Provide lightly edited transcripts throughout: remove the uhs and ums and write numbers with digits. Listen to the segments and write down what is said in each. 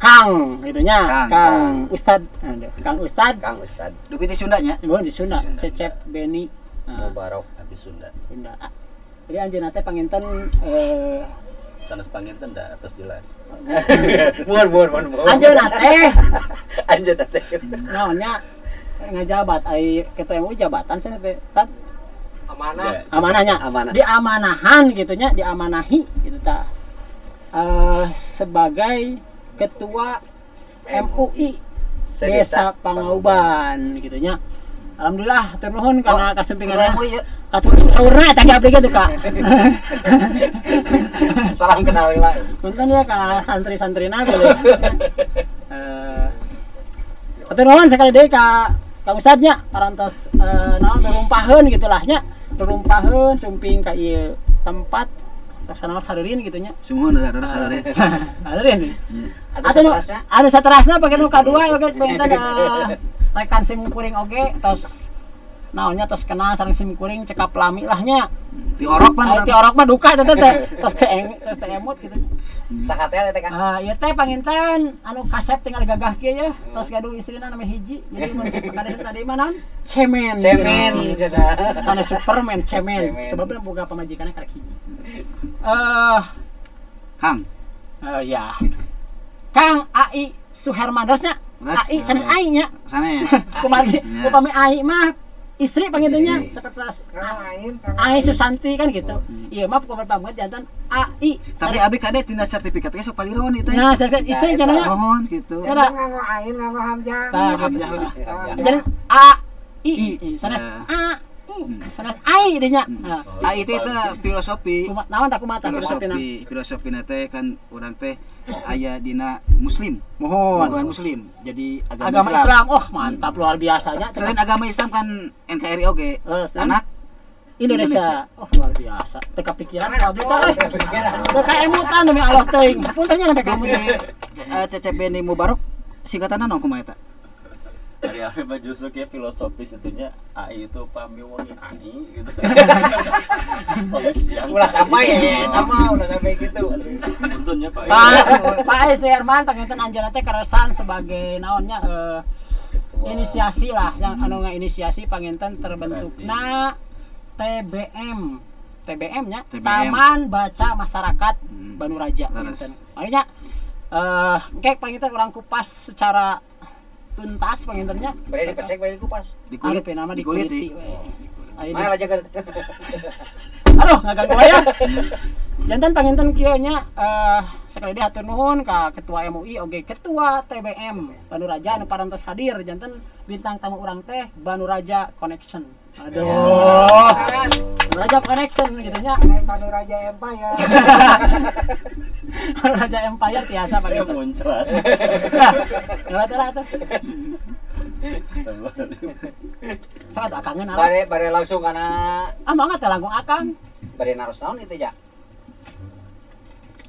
Kang gitunya, Kang. Kang Ustad, Kang Ustad, Kang Ustad Dupi ti Sundanya. Mohon di Sunda, Cecep Beni, Mubarok habis Sunda. Sunda. Jadi anjeunna teh panginten Sanes panginten da atas jelas. Mun anjeunna teh anjeun teh naonnya ngajabat ai ketua MUI jabatan sana teh. Tad amanah amanahnya, Amanah. diamanahan gitunya, diamanahi gitu ta. Sebagai ketua MUI Desa Pangauban gitunya. Alhamdulillah hatur nuhun karena kasumpinganna. Katur saurna eta ge abdi gitu Kak. salam kenal lah Punten ya ka santri-santrina gitu. Hatur nuhun sekali deui ka Kang Ustadnya parantos naon rumpaheun gitulah nya. Rumpaheun sumping ka ieu tempat saksana sareureun gitunya. Sumuhun ada sadari. Sareureun. Atuh Anu saterasna pake nu kadua oge pengen rekan sim kuring oge tos naonnya tos kenal sareng sim kuring cekap lami lah nya. Ti orok pan. Ti orok mah duka teh tos teh emot gitu. sakate teh kan Ieu teh panginten anu kasep tinggal gagah kieu ya. Tos gaduh istrina namanya hiji. Jadi mun cek pakade tadi mah naon? Cemen. cenah Sana Superman cemen. Cemen. Sebabna boga pamajikanna karek hiji. Kang. Ya. Kang AI Suhermandersnya. Beras. AI sanes AI nya. Sanes. Kumari Ya. upami AI mah istri pangintennya Istri. seperti AI Susanti kan gitu. Iya mah kumaha pamut jantan AI. Tapi abi kade tina sertifikatnya sok paliron itu. Nah, istri cenanya. Mohon gitu. Era nganggo ain nganggo hamzah. Hamzah. jadi AI sanes Ya. AI sanes AI dinya. Nah, AI itu filosofi. naon tak kumaha filosofina. Filosofi teh kan orang teh aya dina muslim. Mohon. Bukan muslim. Jadi Agama Islam. Oh, mantap luar biasanya. Selain agama Islam kan NKRI oge. Anak Indonesia. Oh, luar biasa. Teu kepikiran kalau kita teu kaemutan demi Allah teuing. Puntennya sampai kamu. CCP ini Mubarok singkatanna naon kumaha eta? Dari awal mah justru kayak filosofis itunya AI itu pamiwangi AI gitu. Siang. ulah sampai ya sama ulah sampai gitu Untunnya Pak. Pak S. Herman panginten anjeunna teh keresan sebagai naonnya inisiasi lah yang anu ngainisiasi panginten terbentukna TBM. TBM nya TBM. Taman Baca Masyarakat Banu Raja Laras. panginten. Makanya kayak panginten orang kupas secara tuntas pangintennya. bade dipesek bade dikupas Di kulit. Anu nama Di dikuliti. kulit. mah aja kan Aduh, ngaganggu aya. Jantan panginten kieu nya sekali deui hatur nuhun ka ketua MUI oge ketua TBM Banu Raja anu parantos hadir jantan bintang tamu urang teh Banu Raja Connection. Aduh. Banu Raja Connection gitu nya. Banu Raja Empire. Banu Raja Empire tiasa Ya panginten. muncrat. Geura tuh. Sangat akangeun aras. bade langsung kana Mangga teh langkung akang. bade naros naon itu ya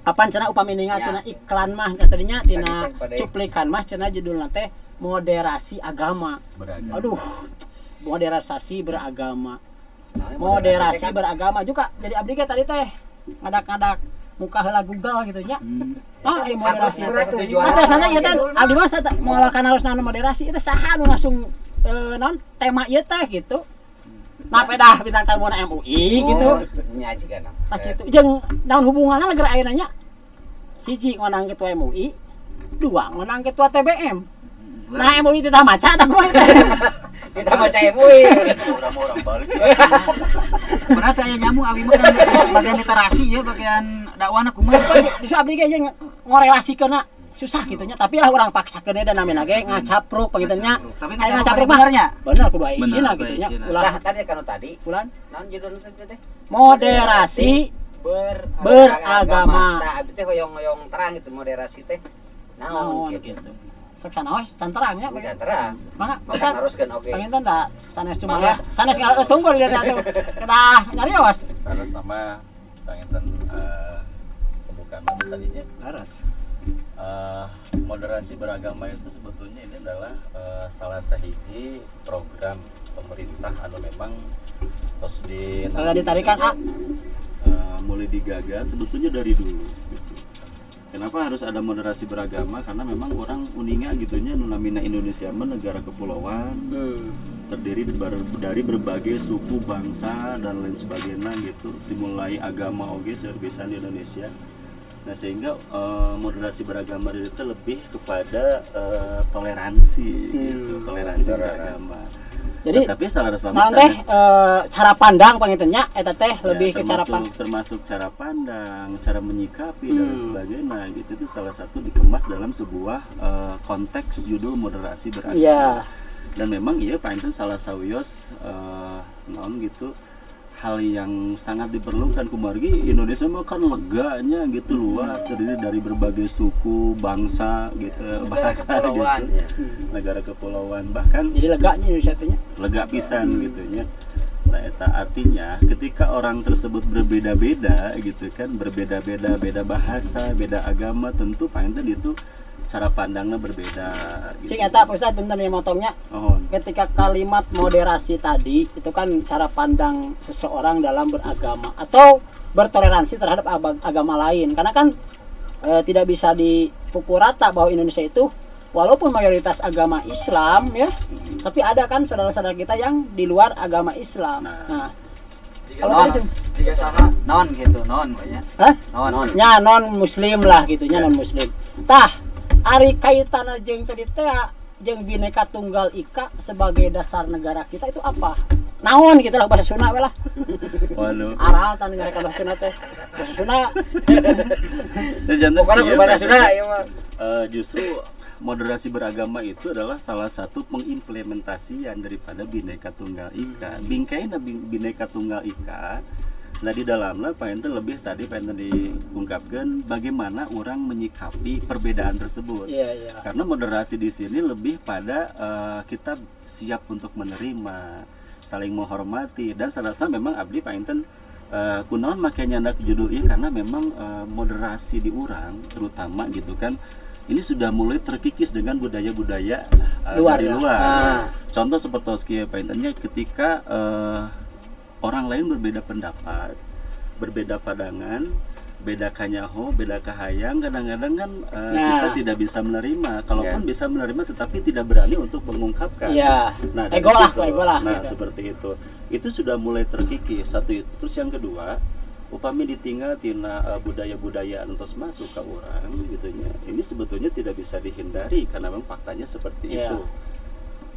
Apaan cenah upami ningal Ya. tina iklan mah tadinya tina Pada- cuplikan mah cenah judulna teh moderasi agama. Beragam. Aduh, moderasi beragama. Moderasi beragama juga. Jadi abdi ge tadi teh ngadak-ngadak muka heula Google gitu nya. Oh, ai moderasi. Masa sana ieu teh abdi mah mengalakan harus nanu moderasi itu saha nu langsung naon tema ieu teh gitu. Nah, pedah bintang tamu MUI gitu. nyaji kan Tah kitu. Jeung naon hubunganna negara ayeuna nya? Hiji ngonang ketua MUI, dua ngonang ketua TBM. Nah, MUI teh tah maca tah kumaha teh. kita baca MUI Orang-orang balik. Berarti aya nyambung abi mah kan bagian literasi ya, bagian dakwahna kumaha. Bisa abdi ge jeung ngorelasikeunna susah gitu nya, tapi lah urang paksakeun da namina ge ngacapruk pangintennya. Tapi Aya ngacapruk benernya. Bener kudu aya isina Bener, gitu kudu nya. isina. Ulah lah tadi kan tadi bulan naon judulna teh moderasi beragama. nah abdi teh hoyong-hoyong terang gitu moderasi teh naon naon gitu gitu. Sok sanaos canterangnya bisa terang mangga masa bisa naruskeun oge panginten da sanes cuma Mangga. sanes ngala tunggul di atuh. Kedah nyarios. Salah sama panginten pembukaan habis tadinya. Laras. Moderasi beragama itu sebetulnya ini adalah salah sahiji program pemerintah anu memang terus Kalau ditarikan A mulai digagas sebetulnya dari dulu gitu. Kenapa harus ada moderasi beragama? Karena memang orang uninga gitunya nunamina Indonesia mah negara kepulauan, terdiri dari berbagai suku, bangsa dan lain sebagainya gitu. Dimulai agama oge serbisan di Indonesia. Nah sehingga moderasi beragama itu lebih kepada toleransi gitu, toleransi beragama. Jadi tapi salah naon teh cara pandang pangintennya eta teh lebih ke cara termasuk cara pandang, cara menyikapi dan sebagainya gitu, itu salah satu dikemas dalam sebuah konteks judul moderasi beragama. Yeah. Dan memang iya panginten salah sawios naon gitu hal yang sangat diperlukan kumargi. Indonesia mah kan leganya gitu, luas, terdiri dari berbagai suku, bangsa gitu, bahasa gitu. Negara kepulauan, bahkan jadi leganya Indonesia teh nya. Lega pisan gitu nya. Nah, eta artinya ketika orang tersebut berbeda-beda gitu kan, berbeda-beda, beda bahasa, beda agama, tentu panginten itu cara pandangnya berbeda gitu. Cing eta pusat bentar ya motongnya. Ketika kalimat moderasi tadi itu kan cara pandang seseorang dalam beragama atau bertoleransi terhadap agama lain. Karena kan tidak bisa dipukul rata bahwa Indonesia itu walaupun mayoritas agama Islam ya, tapi ada kan saudara-saudara kita yang di luar agama Islam. Nah, kalau jika saha non gitu, non banyak. Hah? Non. Nya non muslim lah gitu, nya non muslim. Tah, ari kaitanna jeung tadi teh jeung Bhinneka Tunggal Ika sebagai dasar negara kita itu apa? Naon gitu lah bahasa Sunda we lah. Waduh. Aral tan negara bahasa Sunda teh. Bahasa Sunda. Pokoknya berbahasa Sunda ya mah. Justru moderasi beragama itu adalah salah satu pengimplementasian daripada Bhinneka Tunggal Ika. Bingkaina Bhinneka Tunggal Ika. Nah di dalamnya panginten lebih tadi panginten diungkapkan bagaimana orang menyikapi perbedaan tersebut. Iya. Karena moderasi di sini lebih pada kita siap untuk menerima, saling menghormati, dan serasa memang abdi panginten kunaon makanya ndak judul ieu karena memang moderasi di urang terutama gitu kan. Ini sudah mulai terkikis dengan budaya-budaya dari luar. Contoh seperti pangintennya ketika orang lain berbeda pendapat, berbeda pandangan, beda kanyaho, beda kahayang, kadang-kadang kan kita tidak bisa menerima. Kalaupun bisa menerima, tetapi tidak berani untuk mengungkapkan. Nah, ego lah. Nah, gitu. Seperti itu. Itu sudah mulai terkikis. Satu itu. Terus yang kedua, upami ditinggal tina budaya-budaya antos masuk ke orang, gitunya. Ini sebetulnya tidak bisa dihindari karena memang faktanya seperti itu.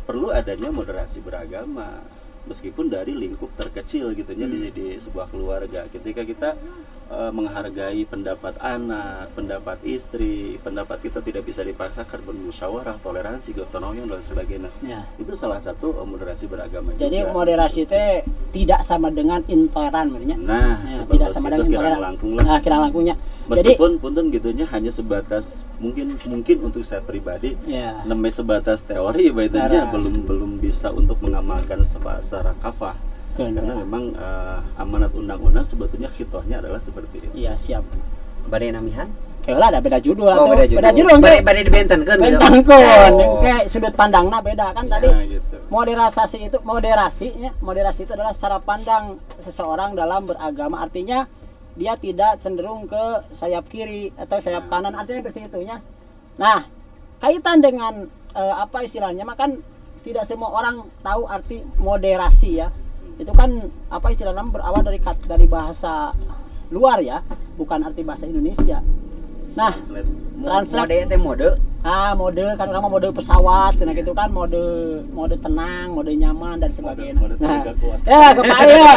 Perlu adanya moderasi beragama. Meskipun dari lingkup terkecil gitunya di sebuah keluarga, ketika kita menghargai pendapat anak, pendapat istri, pendapat kita tidak bisa dipaksakan, bermusyawarah, toleransi, gotong royong dan sebagainya. Itu salah satu moderasi beragama. Jadi juga. Moderasi itu tidak sama dengan intoleran sebenarnya. Nah, tidak sama dengan intoleran. Nah, kira langkungnya. Meskipun punten gitunya hanya sebatas mungkin untuk saya pribadi, namanya sebatas teori, baiknya belum bisa untuk mengamalkan secara kafah. Karena memang amanat undang-undang sebetulnya khitohnya adalah seperti itu. Iya, siap. Bari namihan? Kayak ada beda judul atau beda judul. Bari dibentenkeun. Bentenkeun. Kayak sudut pandangna beda kan tadi. Gitu. Moderasi itu adalah cara pandang seseorang dalam beragama. Artinya dia tidak cenderung ke sayap kiri atau sayap kanan, artinya seperti itunya. Nah, kaitan dengan apa istilahnya, makan tidak semua orang tahu arti moderasi ya. Itu kan apa istilahnya berawal dari bahasa luar ya, bukan arti bahasa Indonesia. Nah, translate mode. Mode kan orang mode pesawat, cenah gitu kan, mode tenang, mode nyaman dan sebagainya. Mode kuat. Ya, kepaya.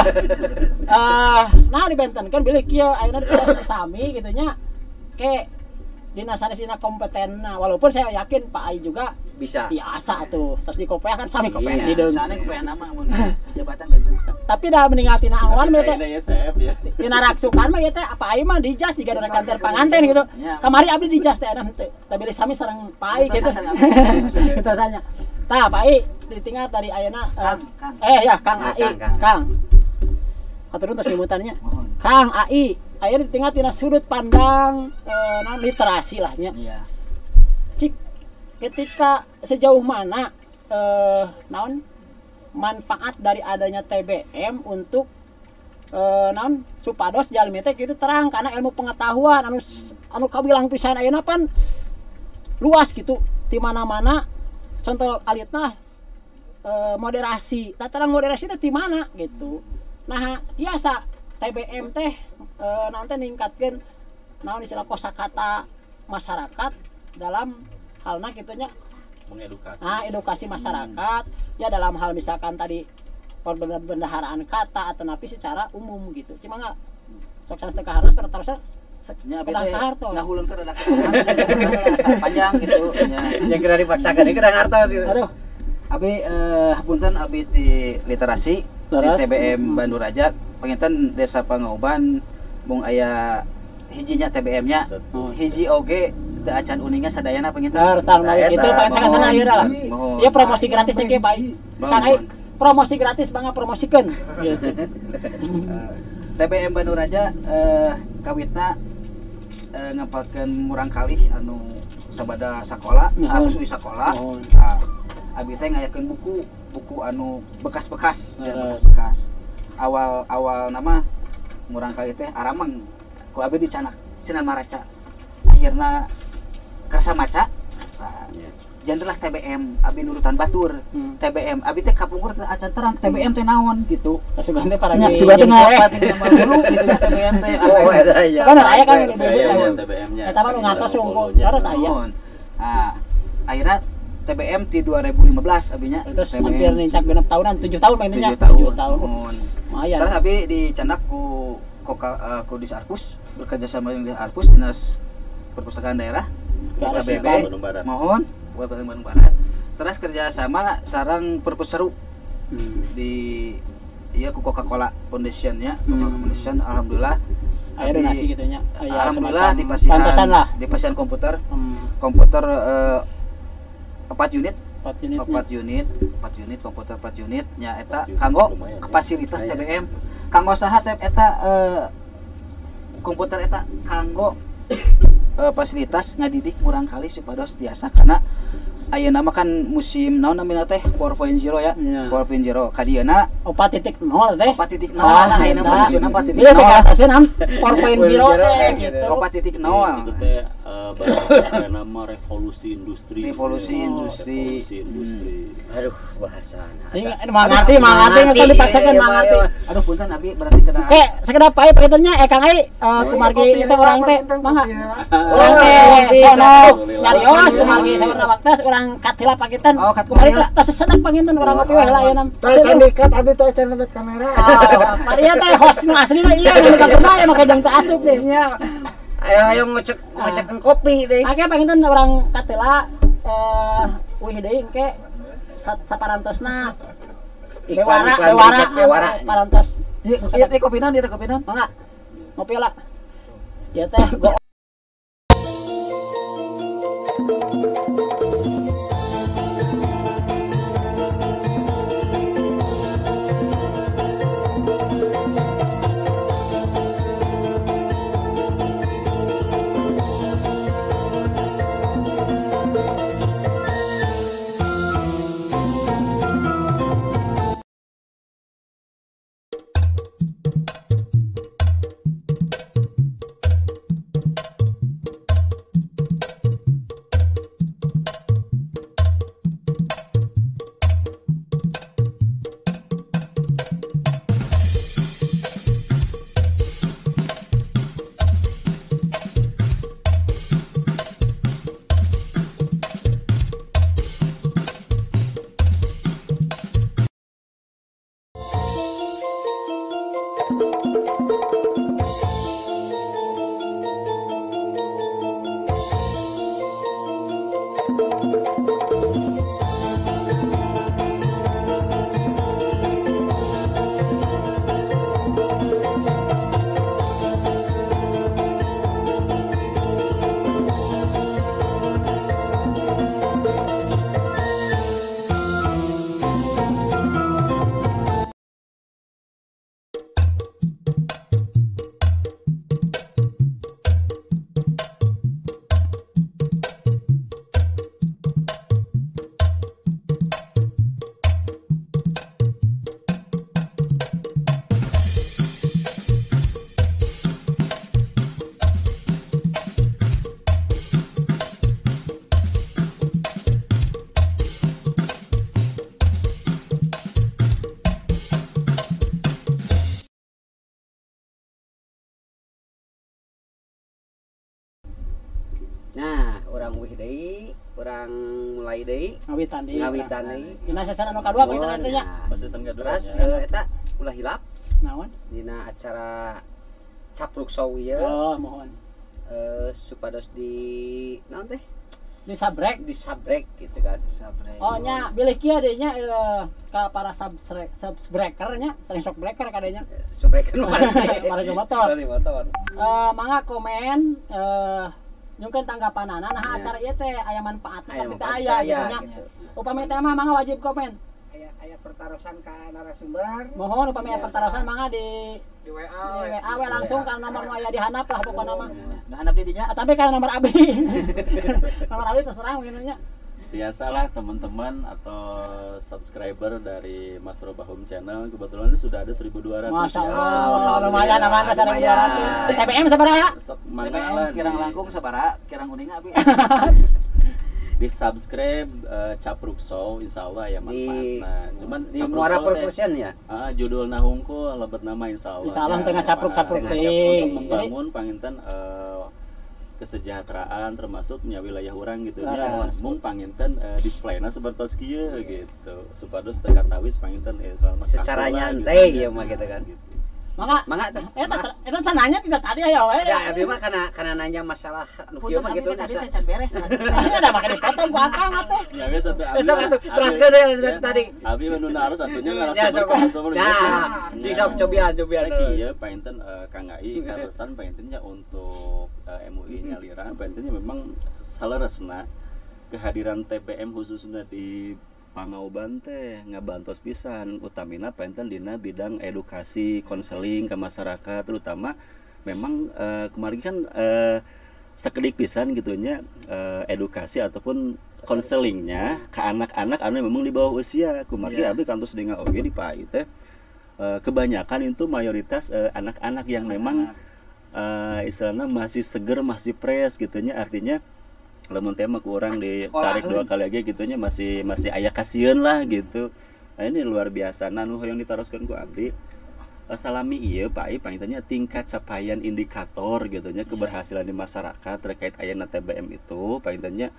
Nah dibentenkeun bilih kieu ayeuna sami gitu nya. Ke dina sanes dina kompetenna, walaupun saya yakin Pak Ai juga bisa biasa tuh. Terus di kopea kan sami kopea di deung. Sana kopea nama mun jabatan benten. Tapi dah mendingan tina angwan mah teh. Ya. Tina raksukan mah ya teh apa Ai mah dijas jiga ada kantor panganten gitu. Kamari abdi dijas teh ada henteu. Da bilih sami sareng Pak Ai gitu. Kita sanya. Tah Pak Ai ditinggal dari ayeuna Kang Ai. Kang. Haturun tos limutannya. Kang Ai, aya ditinggal tina sudut pandang literasi lah nya. Iya. Cik ketika sejauh mana manfaat dari adanya TBM untuk naon supados jalmi teh kitu terang karena ilmu pengetahuan anu kabilang pisan ayeuna pan luas gitu di mana-mana contoh alitna moderasi terang moderasi teh di mana gitu nah biasa TBM teh nanti ningkatkeun naon istilah kosakata masyarakat dalam halna kitunya mengedukasi. Edukasi masyarakat ya dalam hal misalkan tadi perbendaharaan kata atau napi secara umum gitu. Cuma enggak sok sanes teh harus pada terus nya pedang beda hartos. ngahulun kada asa panjang gitu nya. Yang kira dipaksakan ini kena hartos gitu. Aduh, Abi punten abi di literasi di Leres. TBM Bandung Raja penginten Desa Pangauban mung aya hijinya TBM-nya Oh. hiji oge teu acan uningan sadayana penginten. tang Eta, itu pengen sangat mohon. ayeuna lah. Mohon. Ya promosi gratis teh ge baik. Kang ai promosi gratis bangga promosikeun. Gitu. TBM Bandung Raja kawitna ngapalkeun murang kalih anu sabada sakola Mohon. 100 sakola. Mohon. Abi teh ngayakeun buku anu bekas-bekas ya, Leres. bekas-bekas. Awal nama murang kali teh aramang ku abi dicanak sinan maraca. Akhirna kerasa maca. Jandelah TBM abi nurutan batur. TBM abi teh kapungkur teh acan terang TBM teh naon gitu. Sugan teh para Nya ge- sugan teh jeung ngapati nama dulu gitu nya TBM teh. Oh, ada ya. Bener aya kan Iya, iya, TBM-nya. Eta mah nu ngatos unggul harus aya. Mohon. Akhirnya TBM di 2015 abinya. Terus hampir nincak 6 tahunan, 7 tahun mainnya. 7 tahun. 7 tahun. Mohon. Lumayan. Terus abi dicandak ku di Arpus bekerja sama dengan Arpus Dinas Perpustakaan Daerah Ke BPB. Bandung Barat. Mohon Bandung Barat. Terus kerja sama sarang Perpus Seru di iya ku Coca-Cola Foundation ya. Coca-Cola Foundation alhamdulillah Aya abi- donasi gitu nya. Aya alhamdulillah semacam di pasihan pantesan lah. di pasihan komputer Hmm, komputer 4 unit 4 unitnya. 4 unit komputer 4 unit nya eta kanggo lumayan, ke ya. fasilitas TBM kanggo saha teh eta komputer eta kanggo fasilitas ngadidik murang kali supados tiasa karena ayeuna mah kan musim naon namina teh 4.0 ya Iya. 4.0 kadieuna 4.0 teh. 4.0 nah ayeuna mah posisinya 4.0 Iya, dikatasin 4.0 teh gitu. 4.0 Itu teh bahasa nama revolusi industri. Revolusi Oh, industri. revolusi industri. Aduh, bahasana. Sing mangarti mesti dipaksakeun mangarti. aduh punten abi berarti kena Kayak sekedap ae paketannya Kang ai kumargi teh urang teh mangga. Urang teh kono nyarios kumargi sawerna waktas urang katila paketan. Oh, kat Kumargi katila. teh sedap paketan urang ngopi we heula ayeuna. Tadi candikat abi teh can lebet kamera. Maria teh host nu aslina iya nu kagema ya make jang teu asup deh. Iya. Ayo ngecekkeun kopi deh. Make paketan urang katila wih deui engke saparantosna bewara parantos. ieu teh kopi naon ieu teh kopi naon Mangga. Ngopi lah. Ya teh go urang mulai deui ngawitan deui. ngawitan deui. Dina season anu kadua Mohon, pinten teh nya. Pas season kedua Terus ya. eta ulah hilap Naon? dina acara capruk show ieu Oh, mohon. supados di naon teh Di sabrek. di sabrek gitu kan. Sabre. Oh nya bilih kieu deui nya ka para subscriber nya, sering shock breaker kadenya. Sabrek kan Para motor. Dari motor. Mangga komen nyungkeun tanggapanana nah Ya. acara ieu teh aya manfaatna Aya tapi teh manfaat, aya aya, gitu nya. gitu. Upami teh mah mangga wajib komen. Aya pertarusan ka narasumber Mohon upami aya pertarusan mangga di WA. WA we langsung ka nomor nu aya di handap lah pokona mah. Nah, handap di dinya. Tapi kan nomor abdi. Nomor abdi terserah mungkin nya. Biasalah teman-teman atau subscriber dari Mas Roba Home Channel kebetulan ini sudah ada 1.200. Masya ya. Allah, lumayan aman ka Lumayan. 1.200. TBM sabaraha? Mana TBM lah kirang di- langkung sabaraha, kirang kuning abi. di subscribe Capruk Show insyaallah ya manfaatna. Cuman Di Capruk Muara Show teh, Percussion ya. judulna hungkul lebet nama insyaallah. Insyaallah tengah capruk-capruk Tengah teuing. untuk membangun panginten kesejahteraan termasuk nya wilayah orang gitu nya. Laras. Mung panginten displayna seperti kieu gitu. Supados teu katawis panginten Secara kakola nyantai gitu, ya mah gitu kan. Mangga Mangga teh. eta sananya tidak tadi aya we. Ya, abdi mah kana nanya masalah nu kieu Punten mah abi gitu. teh tadi teh can beres. Ini ada makan dipotong ku akang atuh. Ya geus atuh abi. Besok atuh abi- teruskeun deui dari tadi. Abi nu harus atunya Ya ngarasa sok. berkonsumsi. Nah, di sok cobian Iya, painten Kang Ai karesan paintennya untuk MUI Nyalira, paintennya memang saleresna kehadiran TPM khususnya di Pangauban teh ngabantos pisan utamina painten dina bidang edukasi konseling ke masyarakat terutama memang kemarin kan sakedik pisan gitunya edukasi ataupun konselingnya ke anak-anak anu memang di bawah usia kumargi Yeah. abi kantos dengan oge di PAI teh kebanyakan itu mayoritas anak-anak yang memang istilahnya masih seger masih fresh gitunya artinya lamun teh mah kurang ditarik 2 kali aja gitunya masih aya kasieun lah gitu. Nah, ini luar biasa nah nu hoyong ditaroskeun ku abdi salami ieu Pak Ai pangintennya tingkat capaian indikator gitunya keberhasilan di masyarakat terkait ayeuna TBM itu pangintennya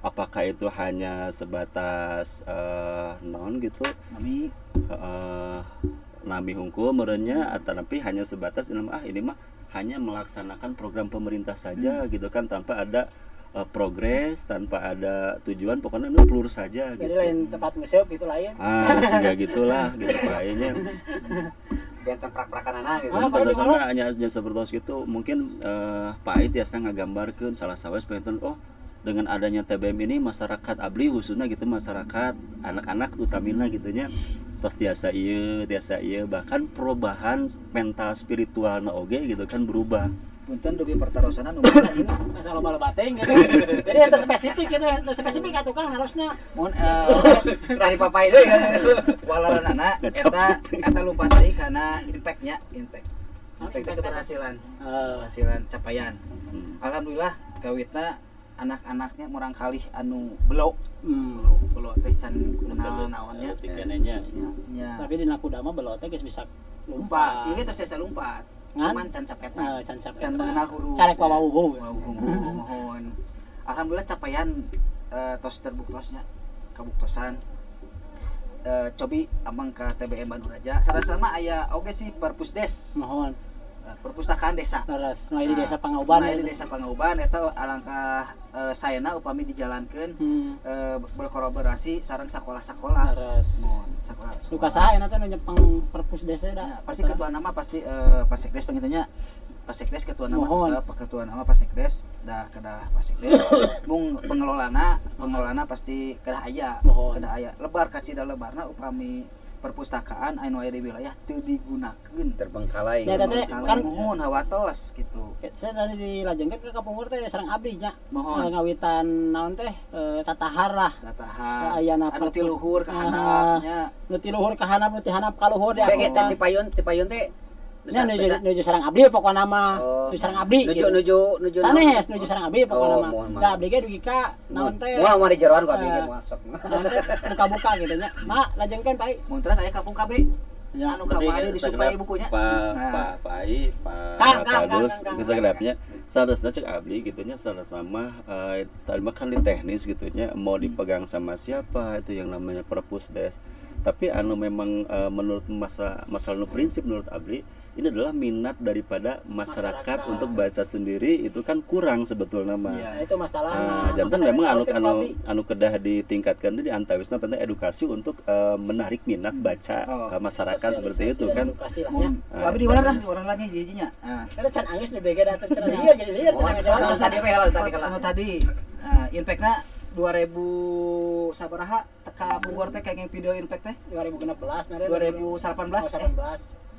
apakah itu hanya sebatas non gitu Mami nami hungkul merenya atau tapi hanya sebatas ini mah hanya melaksanakan program pemerintah saja gitu kan tanpa ada progres tanpa ada tujuan pokoknya itu pelur saja Jadi gitu. lain tempat museum gitu lain. Sehingga gitulah gitu kayaknya. Biar temprak-prakanana gitu. Ah, Pada baru sana hanya seperti itu mungkin Pak Ai tiasa ngagambarkeun salah sawes pengen dengan adanya TBM ini masyarakat abli khususnya gitu masyarakat anak-anak utamina gitunya tos tiasa ieu bahkan perubahan mental spiritualna oge gitu kan berubah. punten dupi pertarusanan nu mana ieu. Asal loba bateng gitu. Jadi itu spesifik gitu, itu spesifik atuh Kang harusnya. Mun Dari papai deui kan. walaranana Ngecap. eta lupa tadi karena impact keberhasilan keberhasilan capaian. Alhamdulillah gawitna anak-anaknya murang kali anu belok belok teh can kenal naonnya Tikenenya nya Tapi di nakudama belot teh geus bisa lumpat lumpat. ieu teh saya lompat Ngan? cuman can capeta Can capek. can mengenal huruf Karek wawuhu. mohon alhamdulillah capaian tos terbuktosnya kabuktosan cobi amang ka TBM Bandung Raja sareng-sareng aya oge sih perpusdes Mohon. perpustakaan desa Terus nu di desa Pangauban. di desa Pangauban eta alangkah sayana upami dijalankeun berkolaborasi sareng sakola-sakola Terus mohon sakola suka saha eta nu nyepeng perpus desa ya, da. pasti ketua nama pasti Pasekdes pengintennya Pasekdes ketua nama Mohon. tetap ketua nama Pasekdes dah kedah Pasekdes mung pengelolana pasti kedah aya Mohon. kedah aya lebar kacida lebarna upami perpustakaan anu aya di wilayah teu digunakeun Terbengkalai. Saya tadi kan kan mohon hawatos gitu saya tadi dilajengkeun ke Kapungkur teh sareng abdi nya. Mohon. Ngawitan naon teh tatahar lah. tatahar Ayana anu ti luhur ka handapnya Nu ti luhur ka handap, nu ti handap ka luhur di Kayak akutan. ti payun teh. Nya nuju sareng abdi pokona mah. Oh. Nuju sareng abdi. Nuju. Sanes nuju sareng abdi pokona Oh, mah. mohon maaf. Da abdi ge dugi ka naon teh. Mau di jeroan kok abdi Eh. ge mau sok. Naon teh buka-buka gitu nya. Mak lajengkeun Pak. mun terus aya kampung KB Ya. anu kamari disuplai bukunya. Pak Ai, Kang, Pak Dus, Kang. segenapnya seharusnya cek abli gitunya sama tadi mah kan di teknis gitunya mau dipegang sama siapa itu yang namanya perpusdes. Tapi anu memang menurut masalah prinsip menurut abli ini adalah minat daripada masyarakat untuk baca sendiri itu kan kurang sebetulnya mah. Ya, itu masalah. Jantan memang anu kedah ditingkatkan di antawisna penting edukasi untuk menarik minat baca masyarakat seperti itu kan. Abi di mana dah orang lagi jijinya. Kita can angis nih bega datang can liar jadi liar Terus tadi apa hal tadi kalau Tadi impactnya 2000 sabaraha teka Bogor teh kenging video impact teh 2016 2018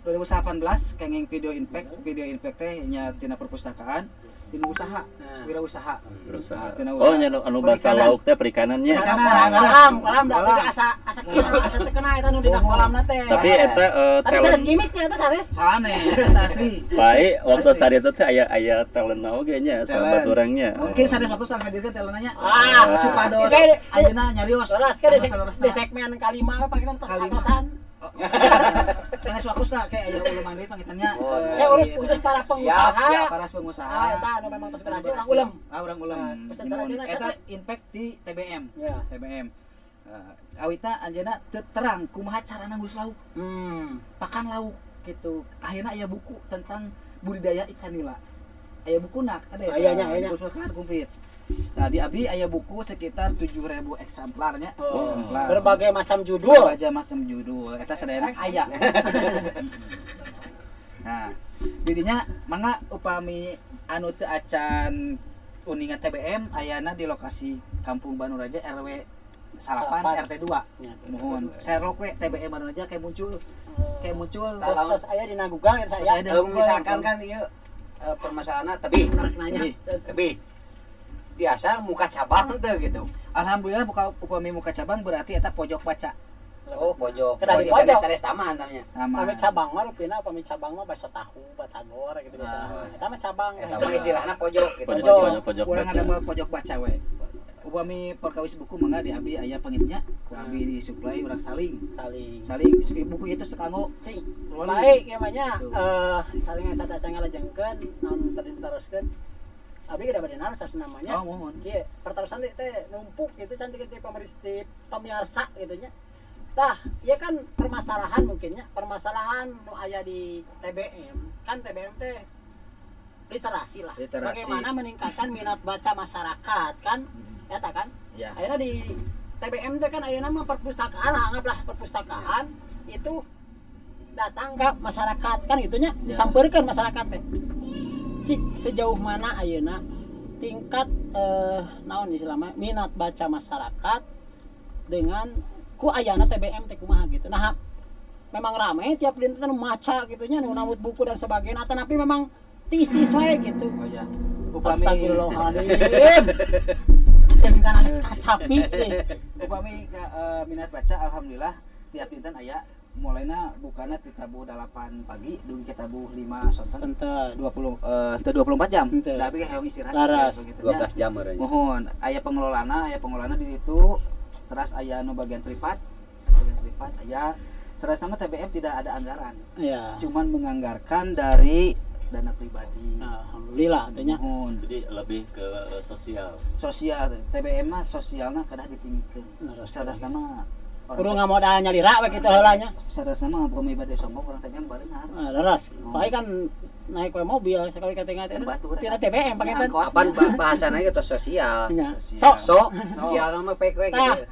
2018 kenging video impact teh nya tina perpustakaan tina usaha wirausaha Berusaha. tina Oh nya anu bahasa lauk teh perikanannya. kolam da asa terkena eta nu dina kolamna teh. Tapi eta tapi sanes talent gimmicknya eta sanes. sanes eta asli. baik waktu saat itu teh aya talent oge nya sahabat orangnya. Mungkin sanes waktu sang hadirkeun telenanya. Ah, supados Oke, ayeuna nyarios. Terus kan di segmen kelima apa kita tos atosan. Sanes waktu tah kayak aya ulah mandi pangitannya. Urus khusus para pengusaha. Ya, para pengusaha. Eta anu memang tos berhasil orang ulem. Urang ulem. Pesan salah Eta impact di TBM. Ya. TBM. Awita anjeunna teu terang kumaha carana ngurus lauk. Pakan lauk gitu. Akhirnya aya buku tentang budidaya ikan nila. Aya bukunak ada ya. Aya. Perpustakaan kumplit. Nah, di abdi aya buku sekitar 7.000 eksemplarnya. Eksemplar. Berbagai macam judul. Berbagai macam judul. Eta sadayana aya. Nah, didinya mangga upami anu teu acan uningan TBM ayana di lokasi Kampung Banu Raja RW 8 RT 2. Mohon Sherlock we TBM Banu Raja kayak muncul. Terus aya dina Google ya saya. misalkan kan ieu permasalahanna tapi biasa muka cabang teh gitu. Alhamdulillah upami muka cabang berarti eta pojok baca. Oh, pojok. Kedah di pojok. Sanes taman namanya. Pami cabang mah rupina pami cabang mah bakso tahu, batagor gitu biasana. Eta mah cabang. Eta mah istilahna pojok gitu. Pojok Urang baca. ada pojok baca we. Upami perkawis buku mangga di abdi aya pangitnya, ku abdi disuplai urang saling buku itu sekanggo Cing. Baik ya manya saling asa tacang lajengkeun naon tadi diteruskeun. Abdi kada bade naros namanya. Oh, mohon. Kieu pertarusan teh numpuk gitu cantik teh pamiarsa gitu nya. Tah, ya kan permasalahan mungkinnya, permasalahan nu aya di TBM. Kan TBM teh literasi lah. Bagaimana meningkatkan minat baca masyarakat kan? Eta kan? Ya. Akhirnya di TBM teh kan ayeuna mah perpustakaan, anggaplah perpustakaan itu datang ke masyarakat kan gitunya, disampeurkeun masyarakat teh. Cik sejauh mana ayeuna tingkat naon istilahna minat baca masyarakat dengan ku ayana TBM teh kumaha gitu. Nah, memang rame tiap dinten nu maca gitu nya nu namut buku dan sebagainya tapi memang tis-tis wae gitu. Oh iya. Astagfirullahaladzim. Yang kan alis kacapi. Upami minat baca alhamdulillah tiap dinten aya mulainya bukana di tabuh 8 pagi dugi ke tabuh 5 sonten. Punten. 24 jam. Da abi hayang istirahat Laras. 12 jam meureun. Mohon aya pengelolana di situ teras aya nu bagian privat aya sama TBM tidak ada anggaran. Iya. Cuman menganggarkan dari dana pribadi. Alhamdulillah tentunya. Mohon. Jadi lebih ke sosial. TBM mah sosialna kada ditinggikeun. Sadasna mah Kudu ngamodal nyalira we kitu heula nya. Sadasna mah pemi bade sombong urang TBM barengar. Leres. Bae kan naik we mobil sekali katingat eta. Tina TBM paketan. Apaan bahasana itu sosial. Sosial mah pek we gitu.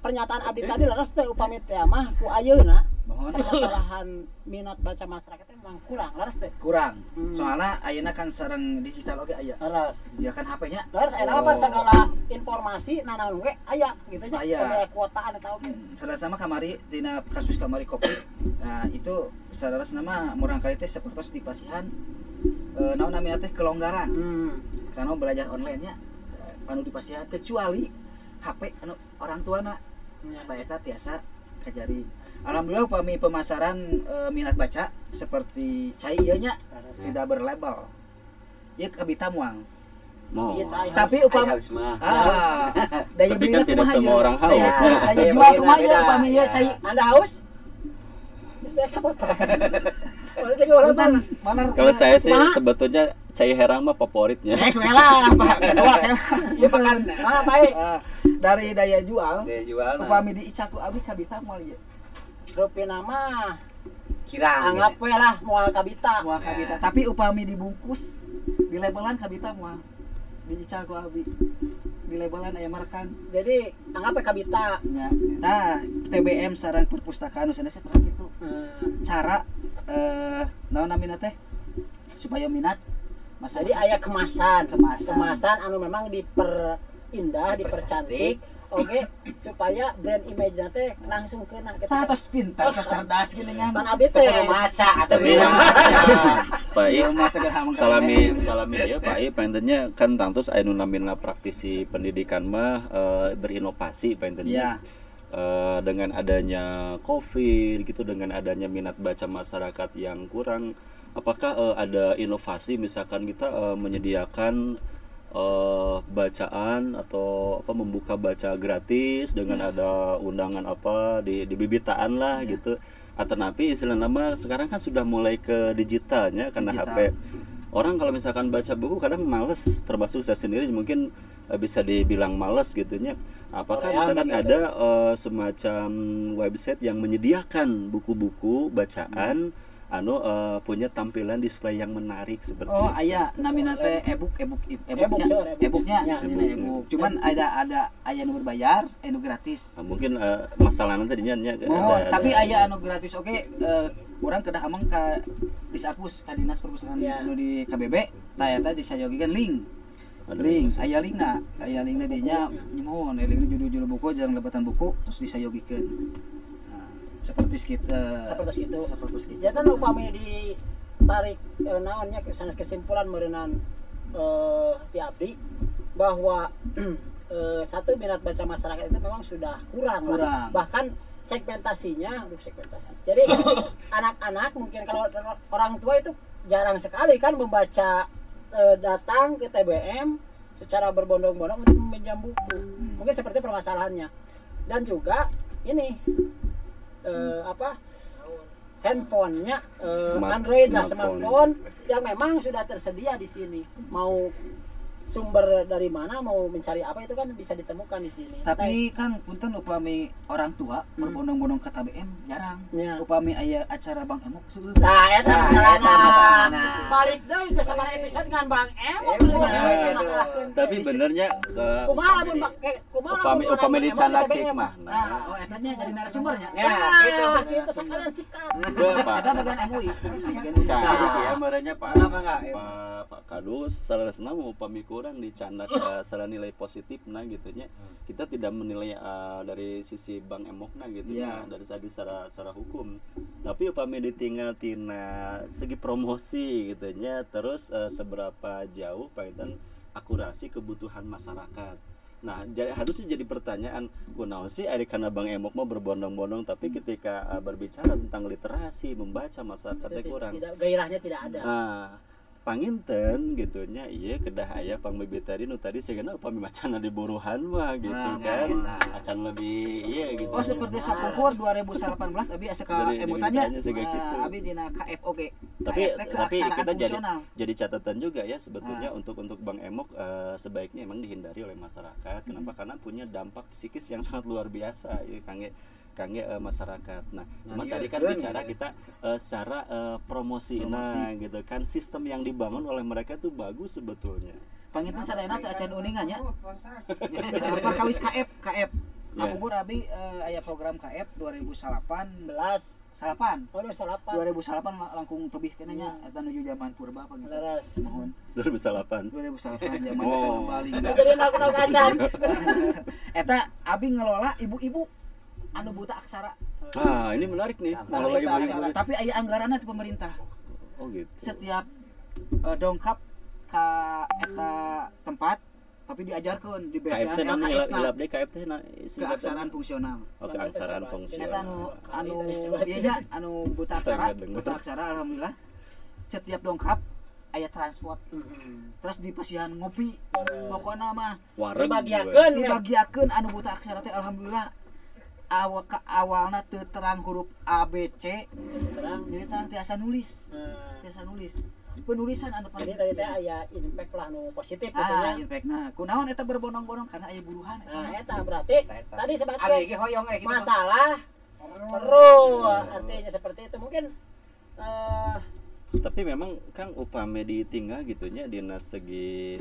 Pernyataan abdi tadi leres teh upami teh mah ku ayeuna Mohon. permasalahan minat baca masyarakat teh memang kurang leres teh. Kurang. Soalnya ayeuna kan sareng digital oge aya. Leres. Disediakan HP-nya. Leres aya apa segala informasi nanaon we aya gitu nya. Aya. Aya kuotaan eta oge. Sadasna mah kamari dina kasus kamari Covid. Nah, itu sadasna mah murang kali teh sapertos dipasihan naon namina teh kelonggaran. Karena belajar online nya anu dipasihan kecuali HP anu orang tuana. Eta tiasa kajari. Alhamdulillah upami pemasaran minat baca seperti cai ieu nya tidak berlabel. Ieu kabita moal. Tapi upami Tapi daya kan tidak semua orang haus. Daya jual kumaha ieu upami ieu cai. Anda haus? Geus beak sabotan. Boleh jaga ulah Punten, Bang. bener. Kalau saya sih Kumaha? sebetulnya cai herang mah favoritnya. Kue lah, Pak. Kedua kan. Iya makan. Baik. Dari daya jual. Dia jual. Upami di Ica ku abi kabita moal ieu. Rupina mah Kirang. anggap we lah moal kabita. Moal kabita. Tapi upami dibungkus di labelan kabita moal di Ica ku abi. Di labelan aya markan. Jadi anggap we kabita. Ya. Nah, TBM sareng perpustakaan nu sanes pernah gitu. Cara naon namina teh supaya minat Jadi aya kemasan. Kemasan. anu memang diperindah, dipercantik. Oke, supaya brand image teh langsung kena Tah tos pintar, tos cerdas gini kan. Pan abdi teh Maca atau Tapi Pak I, Ieu mah teh hamang salami ya Pak I, pengennya kan tangtus anu namina praktisi pendidikan mah berinovasi pengennya. Dengan adanya Covid gitu, dengan adanya minat baca masyarakat yang kurang, apakah ada inovasi misalkan kita menyediakan bacaan atau apa membuka baca gratis dengan ada undangan apa di bibitaan lah gitu, atau napi istilah nama sekarang kan sudah mulai ke digitalnya karena HP. Orang kalau misalkan baca buku kadang males, termasuk saya sendiri mungkin bisa dibilang males gitunya. Apakah misalkan ada semacam website yang menyediakan buku-buku bacaan punya tampilan display yang menarik seperti Oh, itu? aya namina teh e-booknya. Ya. E-book. Cuman ada aya nu berbayar, nu gratis. Nah, mungkin masalahnya tadinya Tapi aya anu gratis. Oke, urang kedah amang ka Disapus ka Dinas Perpustakaan anu di KBB, tah eta disayogikeun link. Aya linkna dinya nyamuhun, linkna judul-judul buku, jarang lebatan buku terus disayogikeun. Seperti itu. Jadi upami ditarik naonnya sanes kesimpulan meureunnan ti abdi bahwa satu minat baca masyarakat itu memang sudah kurang. Bahkan segmentasinya. Jadi anak-anak mungkin kalau orang tua itu jarang sekali kan membaca, datang ke TBM secara berbondong-bondong untuk meminjam buku. Mungkin seperti permasalahannya. Dan juga ini handphonenya Android lah, smartphone yang memang sudah tersedia di sini. Mau sumber dari mana, mau mencari apa itu kan bisa ditemukan di sini. Tapi kan punten upami orang tua berbondong-bondong ke TBM jarang. Ya. Upami aya acara Bang Emok seueur. Nah, eta masalahna. Nah. Balik deui ke sabaraha episode dengan Bang Emok. Tapi benernya Kumaha lamun kumaha upami dicana cake mah. Nah, Oh, etanya jadi narasumbernya. Ya, gitu. Itu sekalian sikat. Eta bagian MUI. ya merenya Pak Kadus salasna mau upami kurang dicandak salah nilai positifna gitunya. Kita tidak menilai dari sisi Bang Emokna gitu ya, dari secara hukum. Tapi upami ditinggal tina segi promosi gitunya, terus seberapa jauh kaitan akurasi kebutuhan masyarakat. Nah, harusnya jadi pertanyaan, kunaon sih ari kana Bang Emok mau berbondong-bondong tapi ketika berbicara tentang literasi, membaca masyarakatnya kurang. Gairahnya tidak ada. Nah, panginten gitunya iya kedah aya pangbibit tadi nu tadi sigana upami macana di buruhan mah gitu kan akan lebih iya gitu. Oh, seperti Sapungkur 2018 abi asa ka emu tanya. Abi dina KFOG. Tapi kita jadi catatan juga ya sebetulnya untuk Bang Emok sebaiknya emang dihindari oleh masyarakat. Kenapa? Karena punya dampak psikis yang sangat luar biasa ya Kangge masyarakat. Nah, cuma tadi kan bicara kita secara promosi gitu kan, sistem yang dibangun oleh mereka itu bagus sebetulnya. Panginten sadayana teh acan uningannya. Perkawis KF. Kapungkur abi aya program KF 2018. Salapan. Oh, 2008. 2008 langkung tebih kena nya eta nuju zaman purba apa gitu. Leres. Mohon. 2008. 2008 zaman Purbalingga. Jadi nak kacan. Eta abi ngelola ibu-ibu anu buta aksara. Ah, ini menarik nih. Ngelola aksara, tapi aya anggaranna ti pemerintah. Oh gitu. Setiap dongkap ka eta tempat tapi diajarkeun di BSN LKS-na keaksaraan fungsional. Oke, keaksaraan fungsional. Eta anu ieu nya anu buta aksara alhamdulillah. Setiap dongkap aya transport. Terus di pasihan ngopi. Pokona mah dibagiakeun dibagiakeun anu buta aksara teh alhamdulillah awalna teu terang huruf A B C terang jadi terang tiasa nulis. Tiasa nulis. Penulisan anu jadi tadi teh aya impact lah nu positif gitu ah, nya. impactna. Kunaon eta berbondong-bondong karena aya buruhan. Nah, eta berarti tadi Abi sebagai ge hoyong gitu. masalah perlu artinya seperti itu mungkin Tapi memang Kang upame ditinggal gitunya dina segi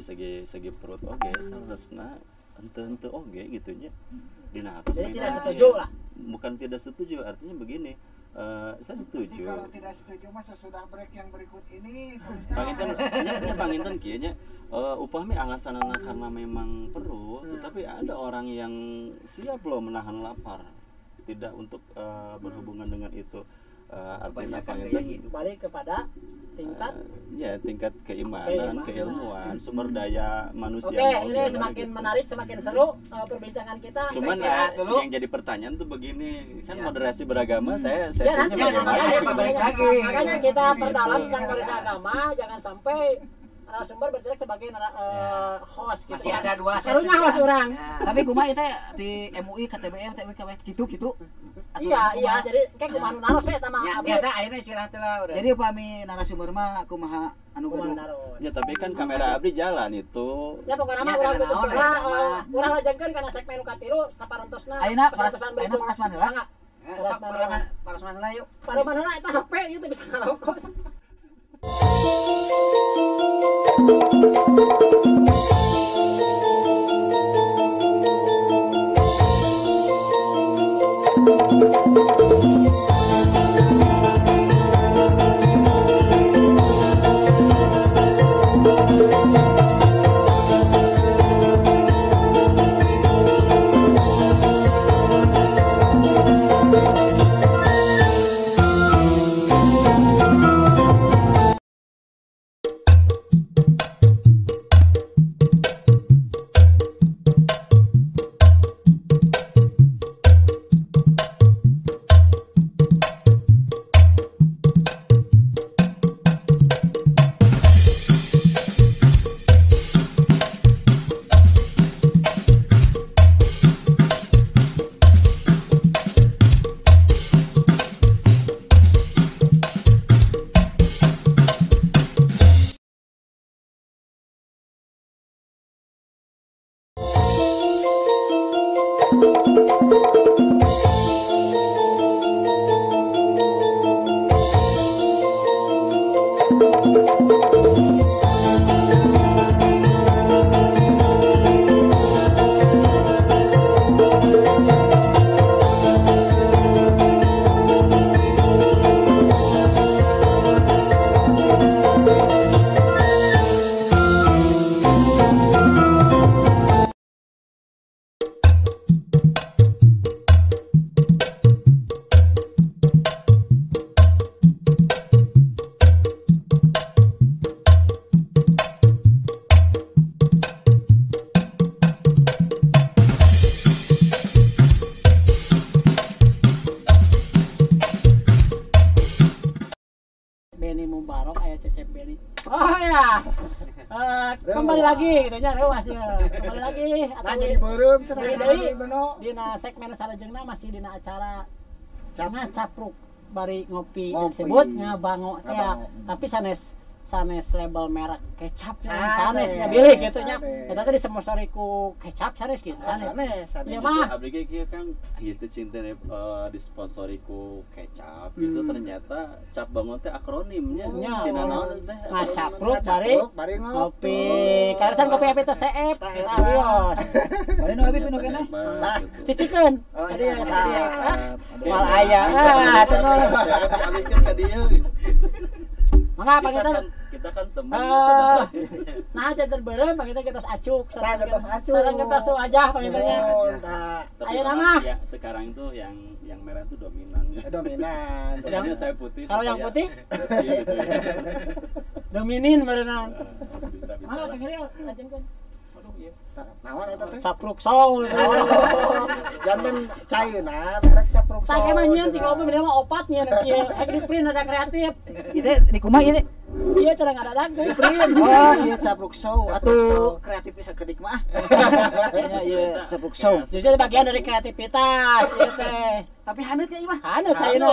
perut oge saresna henteu oge gitunya dina atas. jadi tidak setuju lah. Bukan tidak setuju, artinya begini. Saya setuju. Jadi kalau tidak setuju mah sesudah break yang berikut ini Panginten nya panginten kieu nya upami alasanna karena memang perlu, tetapi ada orang yang siap loh menahan lapar tidak untuk berhubungan dengan itu. Artinya panginten Balik kepada tingkat tingkat keimanan, keilmuan, sumber daya manusia. Oke, ini semakin menarik, semakin seru perbincangan kita. Cuman yang jadi pertanyaan tuh begini, kan moderasi beragama saya sesinya bagaimana? Makanya kita perdalam tentang moderasi agama, jangan sampai narasumber bertindak sebagai host gitu. Masih ada 2 sesi. Serunya host orang. Tapi kumaha teh di MUI KTBM TW gitu. Iya, jadi kayak kumaha naros we eta mah. Ya, biasa akhirnya istirahat lah udah. Jadi upami narasumber mah kumaha anu kumaha gaduh. naros. Ya tapi kan kamera abdi jalan itu. Ya pokoknya mah urang tutup urang lajengkeun kana segmen nu katilu saparentosna. Ayeuna pesan-pesan berikut. paras manehna. Sok paras mana yuk. Pada mana eta HP itu bisa ngarokok. Benny Mubarok aya Cecep Benny. Oh ya. Kembali lagi gitu nya masih kembali lagi nah jadi beureum Jadi deui dina segmen sarajengna masih dina acara capruk bari ngopi disebut ngabango ya tapi sanes label merek kecap sanes nya bilih gitu nya eta teh disponsori ku kecap sanes gitu sanes ieu mah abdi ge kieu Kang ieu teh cinta disponsori ku kecap itu ternyata cap bangun teh akronimnya tina naon teh ngacapruk bari ngopi karasan kopi api teh CF abios Bari nu abi pinu keneh. cicikeun tadi yang sih mal aya alikeun ka dieu mangga pangitan kita kan teman nah jantan beureum pangitan kita acuk sareng kita wajah pangitannya aya nama ya sekarang itu yang merah itu dominan dominan saya putih kalau yang putih gitu ya. dominin berenang bisa ah Kang Riel lajengkeun aduh ieu naon eta teh capruk soul janten caina merek capruk tak emang nyeun cing loba mah opat nyeun kieu ek di print ada kreatif Ieu teh di kumaha ieu teh? Iya cara ngadadak tuh. Oh, iya capruk show atau kreatif bisa kedik mah. Ya, iya capruk show. Justru bagian dari kreativitas ieu teh. Tapi haneut ya ieu mah. Haneut cairna.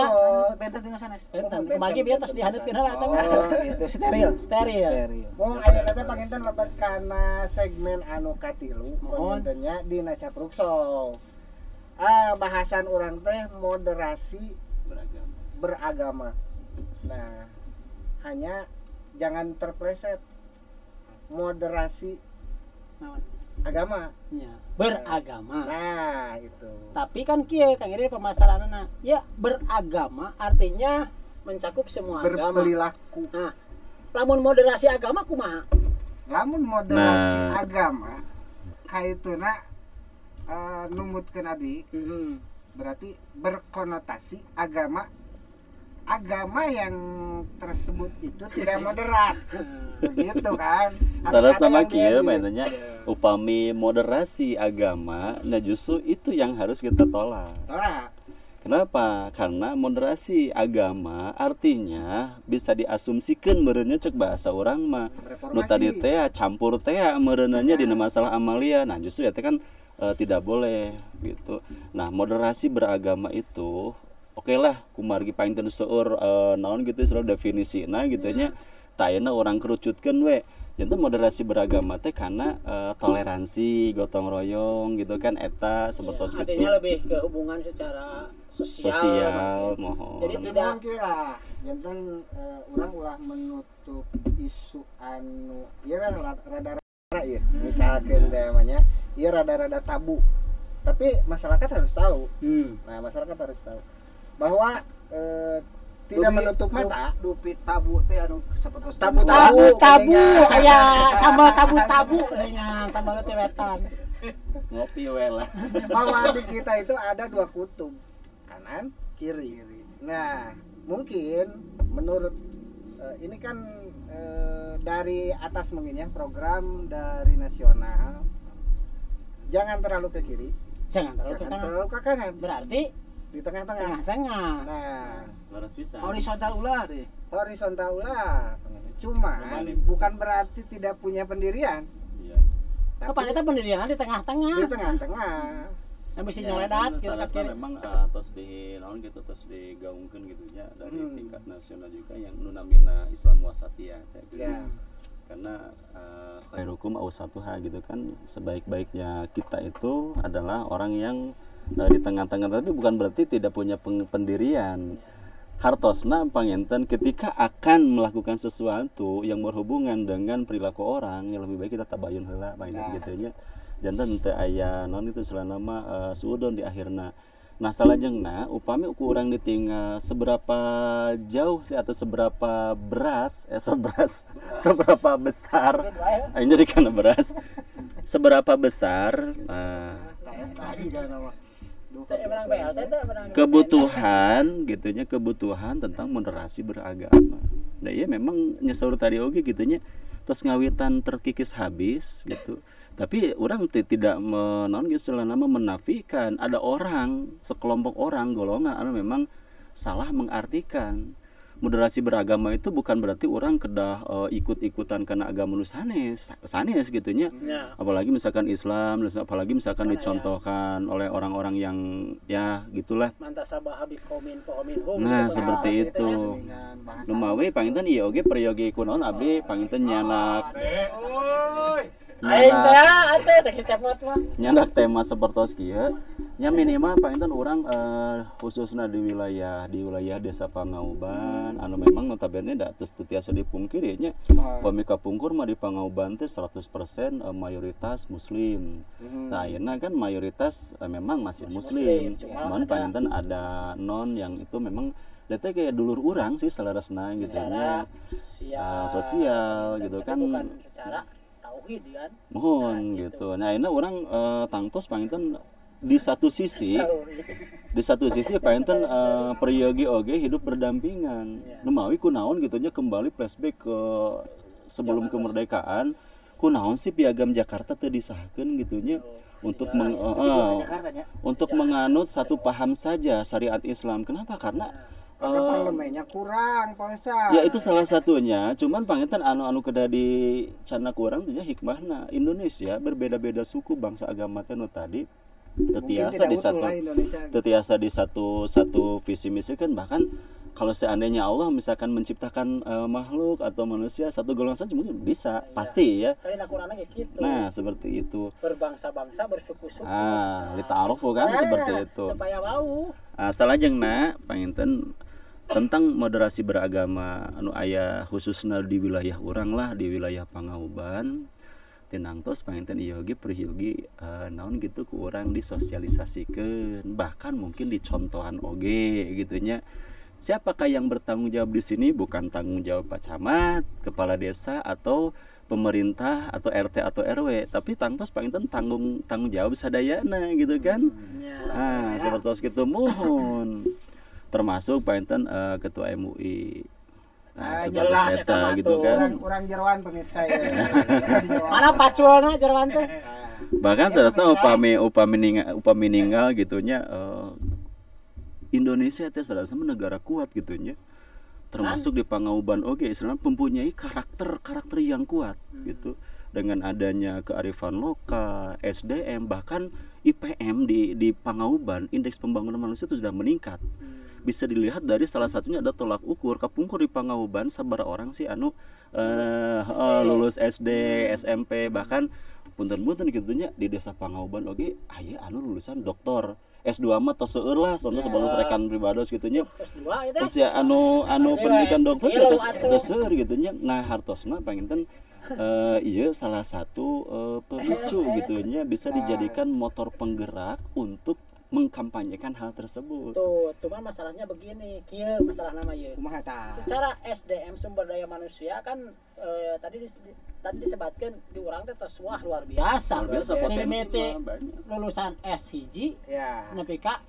Benten tina sanes. Benten kemarin biar tos dihaneutkeun heula eta mah. Oh, itu steril. Steril. Wong ayeuna teh panginten lebat kana segmen anu katilu pangintennya dina Capruk Show. Bahasan orang teh moderasi beragama. Nah, hanya jangan terpleset moderasi agama. Ya, beragama. Nah, itu. Tapi kan kieu Kang Iri permasalahanna. Ya, beragama artinya mencakup semua agama. Berperilaku. Nah, lamun moderasi agama kumaha? Lamun moderasi agama kaituna numutkeun abdi berarti berkonotasi agama yang tersebut itu tidak moderat. Begitu kan? Salah sama kieu mainnya upami moderasi agama, nah justru itu yang harus kita tolak. Kenapa? Karena moderasi agama artinya bisa diasumsikan meureunnya cek bahasa orang mah nu tadi teh campur teh meureunnya dina masalah amalia. Nah, justru ya teh kan tidak boleh gitu. Nah, moderasi beragama itu oke lah kumargi paling teu seueur naon gitu istilah definisina gitu nya. Tayana orang kerucutkeun we. Janten moderasi beragama teh karena toleransi, gotong royong gitu kan eta seperti itu. Artinya lebih ke hubungan secara sosial mohon. Jadi tidak kira janten urang ulah menutup isu anu ieu rada-rada ya. Misalkan namanya ieu rada-rada tabu. Tapi masyarakat harus tahu. Nah, masyarakat harus tahu bahwa tidak menutup mata dupi tabu teh anu sapertos tabu aya sambal tabu dengan sambal teh wetan. Ngopi we lah. Bahwa di kita itu ada dua kutub, kanan, kiri. Nah, mungkin menurut ini kan dari atas mungkin ya program dari nasional. Jangan terlalu ke kiri, Jangan terlalu ke kanan. Berarti Di tengah-tengah. Nah, Laras bisa. horizontal ulah deh. Horizontal lah. Cuman bukan berarti tidak punya pendirian. Iya. apa eta pendirian di tengah-tengah. Di tengah-tengah. Yang bisa nyoredat gitu kiri kiri. memang tos di naon gitu tos digaungkeun gitu nya dari tingkat nasional juga yang nu namina Islam wasatiyah gitu. Ya. Karena khairukum awsatuha gitu kan, sebaik-baiknya kita itu adalah orang yang di tengah-tengah, tapi bukan berarti tidak punya pendirian. Hartosna pangenten ketika akan melakukan sesuatu yang berhubungan dengan perilaku orang, yang lebih baik kita tabayun heula pangenten gitu nya. Janten teu aya naon itu selama nama suudon di akhirna. Nah, salajengna upami ku urang ditinggal seberapa jauh sih atau seberapa beras seberapa besar jadi karena beras seberapa besar kebutuhan gitunya, kebutuhan tentang moderasi beragama. Nah, iya memang nyesaur tadi oge gitunya terus ngawitan terkikis habis gitu. Tapi orang tidak nama menafikan ada orang, sekelompok orang, golongan anu memang salah mengartikan moderasi beragama itu bukan berarti orang kedah ikut-ikutan karena agama nu sanes gitunya. Ya. Apalagi misalkan Islam, apalagi misalkan dicontohkan oleh orang-orang yang ya gitulah. Nah, seperti itu. Lumawi panginten ieu oge peryogi kunaon abdi panginten nyanak. Nyanak tema seperti kieu nya minimal panginten urang khususna di wilayah desa Pangauban anu memang notabene da teu tiasa dipungkiri nya pamika pungkur mah di Pangauban teh 100% mayoritas muslim. Nah, ayeuna kan mayoritas memang masih muslim. Cuman panginten ada non yang itu memang dete kayak dulur urang sih selarasna gitu nya. Sosial gitu kan. Bukan secara tauhid kan. Mohon gitu. Nah, ayeuna urang tangtos panginten di satu sisi panginten peryogi oge hidup berdampingan. Numawi kunaon gitu nya kembali flashback ke sebelum kemerdekaan. Kunaon sih piagam Jakarta teu disahkeun gitu nya untuk untuk menganut satu paham saja syariat Islam. Kenapa? Karena karena parlemennya kurang Pak Ustaz. Ya itu salah satunya, cuman pangetan anu kedah di cana kurang tuh hikmahna Indonesia berbeda-beda suku bangsa agama teh tadi tetiasa di satu visi misi kan, bahkan kalau seandainya Allah misalkan menciptakan makhluk atau manusia satu golongan saja mungkin bisa, pasti ya. Gitu. Nah seperti itu. Berbangsa-bangsa bersuku-suku. Lita'arufu kan seperti itu. Supaya bau. Salajengna panginten tentang moderasi beragama anu aya khususnya di wilayah urang lah, di wilayah Pangauban. Tinangtos panginten ieu ge perihyogi naon gitu ku urang disosialisasikeun, bahkan mungkin dicontohan oge gitunya. Siapakah yang bertanggung jawab di sini? Bukan tanggung jawab Pak Camat, kepala desa atau pemerintah atau RT atau RW, tapi tangtos panginten tanggung jawab sadayana gitu kan. Seperti itu mohon. Termasuk panginten ketua MUI. Jelas eta gitu kan. Orang jeroan pemirsa ya. Mana paculna jeroan teh? Bahkan serasa upami ninggal gitunya Indonesia teh serasa negara kuat gitunya. Termasuk di Pangauban oge istilahnya mempunyai karakter yang kuat gitu. Dengan adanya kearifan lokal, SDM, bahkan IPM di Pangauban, indeks pembangunan manusia itu sudah meningkat. Bisa dilihat dari salah satunya ada tolak ukur kapungkur di Pangauban sabaraha orang sih anu lulus SD, SMP, bahkan punten-punten gitunya di desa Pangauban oge aya anu lulusan doktor. S2 mah tos seueur lah, soalnya sebelum rekan pribados gitunya. S2 itu. Terus ya anu pendidikan dokter tos seueur gitunya. Nah hartosna panginten iya salah satu pemicu gitunya bisa dijadikan motor penggerak untuk mengkampanyekan hal tersebut. Tuh, cuma masalahnya begini, kieu masalah nama ieu. Kumaha tah? Secara SDM sumber daya manusia kan tadi disebutkan di urang teh tos wah luar biasa. Luar biasa potensi lulusan S1 ya. nepi ka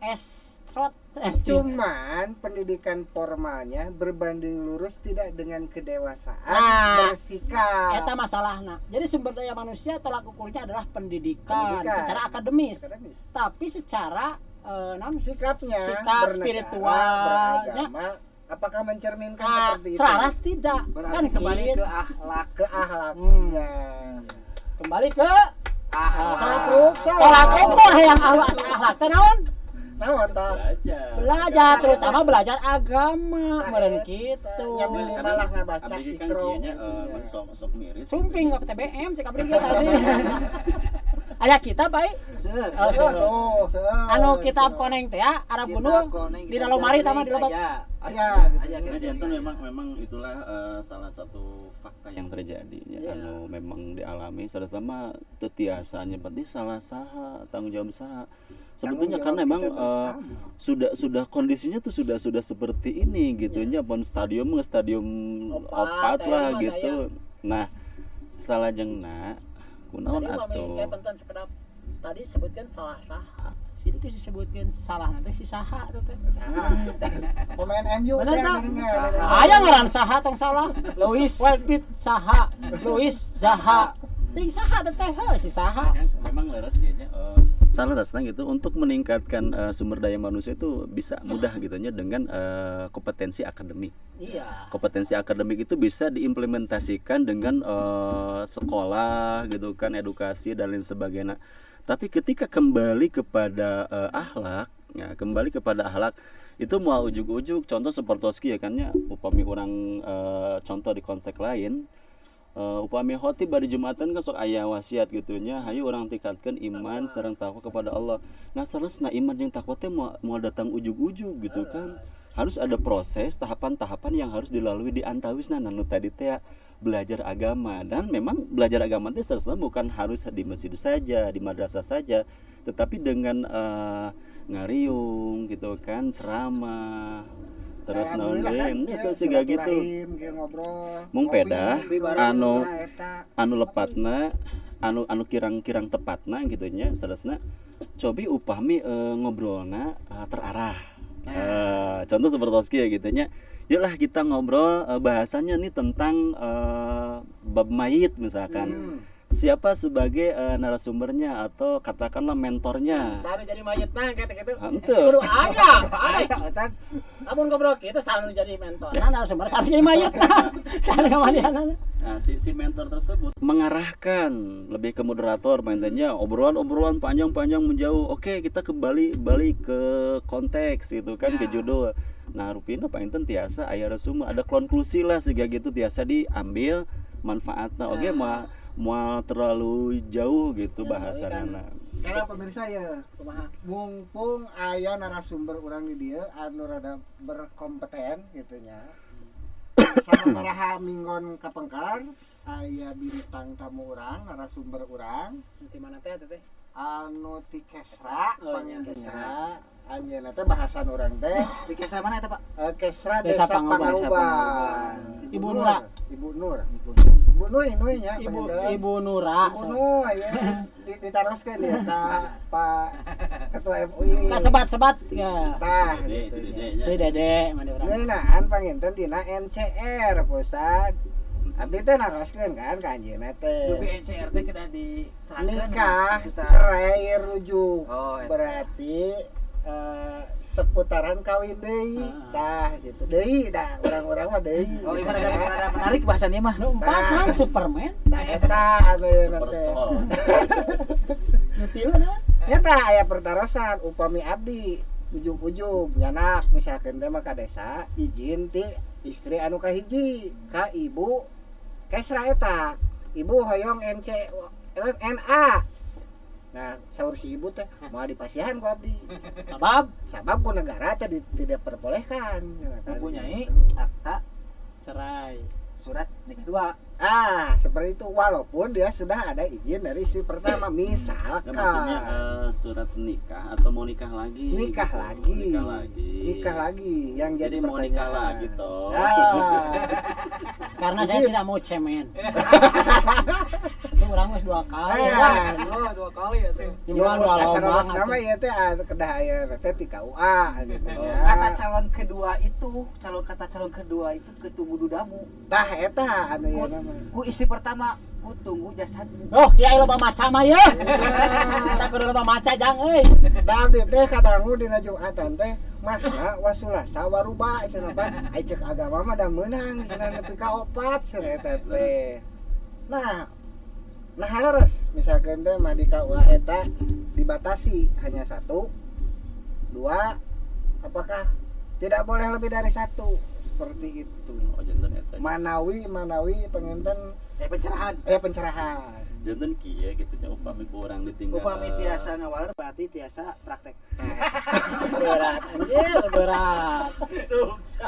Cuman pendidikan formalnya berbanding lurus tidak dengan kedewasaan bersikap. Eta masalahna. Jadi sumber daya manusia tolak ukurnya adalah pendidikan secara akademis. Tapi secara sikap spiritualnya apakah mencerminkan seperti itu? Selaras tidak. Berarti kan kembali ke akhlak. Kembali ke tolak ukur yang akhlak teh naon? Belajar terutama belajar agama meureun kitu. Nya minimal lah ngabaca Iqra. Sok miris. Sumping ka TBM cek abdi tadi. Aya kita baik. Seueur. Anu kitab koneng teh ya, Arab kuno di dalam lemari tama di lobat. Aya jantan memang itulah salah satu fakta yang terjadi anu memang dialami sama tetiasa nyebutnya salah saha tanggung jawab saha. Sebetulnya karena memang sudah kondisinya tuh sudah seperti ini gitunya pon stadium opat lah gitu. Nah, salajengna kunaon atuh. Kayak penting sekedap tadi sebutkan salah saha. Situ disebutkan salah nanti si saha itu teh. Pemain MU bener kan? Aya ngaran saha tong salah. Louis Wilfried saha, Louis Zaha. Ting saha teh si saha. Memang leres kayaknya salah rasanya gitu untuk meningkatkan sumber daya manusia itu bisa mudah gitunya dengan kompetensi akademik. Iya. Kompetensi akademik itu bisa diimplementasikan dengan sekolah gitu kan, edukasi dan lain sebagainya. Tapi ketika kembali kepada akhlak itu mau ujuk-ujuk contoh seperti ya kan ya upami orang contoh di konteks lain upami khotib bari Jumatan kan sok aya wasiat gitunya hayu orang tingkatkan iman sareng takwa kepada Allah. Nah saresna iman jeung takwa teh mau datang ujug-ujug gitu kan. Harus ada proses tahapan-tahapan yang harus dilalui di antawisna nanu tadi teh belajar agama. Dan memang belajar agama teh saresna bukan harus di masjid saja, di madrasah saja, tetapi dengan ngariung gitu kan, ceramah terus naon ge sesiga gitu mung peda anu lepatna anu kirang tepatna gitu nya saresna cobi upami ngobrolna terarah. Contoh seperti kieu gitu nya. Yalah kita ngobrol bahasanya nih tentang bab mayit misalkan. siapa sebagai narasumbernya atau katakanlah mentornya. Sanu jadi mayit nah gitu-gitu. Henteu. Kudu aya. Lamun goblok itu sanu jadi mentor. Nah, narasumber sanu jadi mayit. Sanu kamalianana. Nah, si mentor tersebut mengarahkan lebih ke moderator mainnya obrolan panjang menjauh. Oke, kita balik ke konteks gitu kan, ke judul. Nah, rupina painten tiasa aya resume, ada konklusi lah siga gitu tiasa diambil manfaatna. Oke, mau terlalu jauh gitu bahasanana. Karena pemirsa ya, mumpung aya narasumber orang di dia anu rada berkompeten gitunya. Sabaraha minggon kapengkar aya bintang tamu urang, narasumber urang. Di mana teh teh? Anu ti Kesra, Kesra. Anjeunna teh bahasan urang teh. Di Kesra mana eta, Pak? Kesra Desa Desa Pangauban. Pangauban. Ibu Nura. Ibu Nuy nya Ibu Nura. Ibu Nuy ya. Ditaroskeun ya ka Pak Ketua MUI. Ka sebat-sebat ya. Tah, Si Dede mah urang. ngeunaan panginten tina NCR, Pak Ustad. Abdi teh naroskeun kan ka anjeunna teh. Dubi NCR teh kedah diterangkeun Nikah, kita. cerai, rujuk. Oh, eta. Berarti seputaran kawin deui. Tah gitu. Deui dah, orang-orang mah deui. Oh, ibarat ada menarik bahasannya mah. Nu empat Nah. kan Superman. Tah eta anu Super teh. Soul. Nu tilu naon? Nyata aya pertarosan upami abdi ujug-ujug nyanak misalkan teh mah ka desa izin ti istri anu kahiji ka ibu Kesra eta. Ibu hoyong NA. Nah, saur si ibu teh mau dipasihan ku abdi. Sabab ku negara teh tidak perbolehkan. Mempunyai akta Cerai. surat nikah dua. Seperti itu walaupun dia sudah ada izin dari istri pertama misalkan. Nah, maksudnya surat nikah atau mau nikah lagi? Nikah gitu. lagi. Nikah lagi. Yang jadi mau nikah pertanyaan. lagi toh. Karena saya tidak mau cemen. Ini orang mas 2 kali. Dua kali ya tuh. Ini mah 2 lobang. Nama ieu teh kedah aya teh ti KUA gitu ya. Kata calon kedua itu ketunggu dudamu. Tah eta anu ieu nama. Ku istri pertama ku tunggu jasadmu. Oh, kiai loba maca mah ya. Kita kudu loba maca jang euy. Da abdi teh kadangu dina Jumatan teh masna wasulasa waruba cenah pan ai ceuk agama mah da meunang cenah nepi ka 4 cenah eta teh. Nah haleres misalkan teh mah di KUA eta dibatasi hanya 1 2 apakah tidak boleh lebih dari 1 seperti itu. Oh, janten eta. Manawi penginten pencerahan. Janten kieu gitu nya upami ku urang ditinggal. Upami tiasa ngawar berarti tiasa praktek. Berat anjir, berat.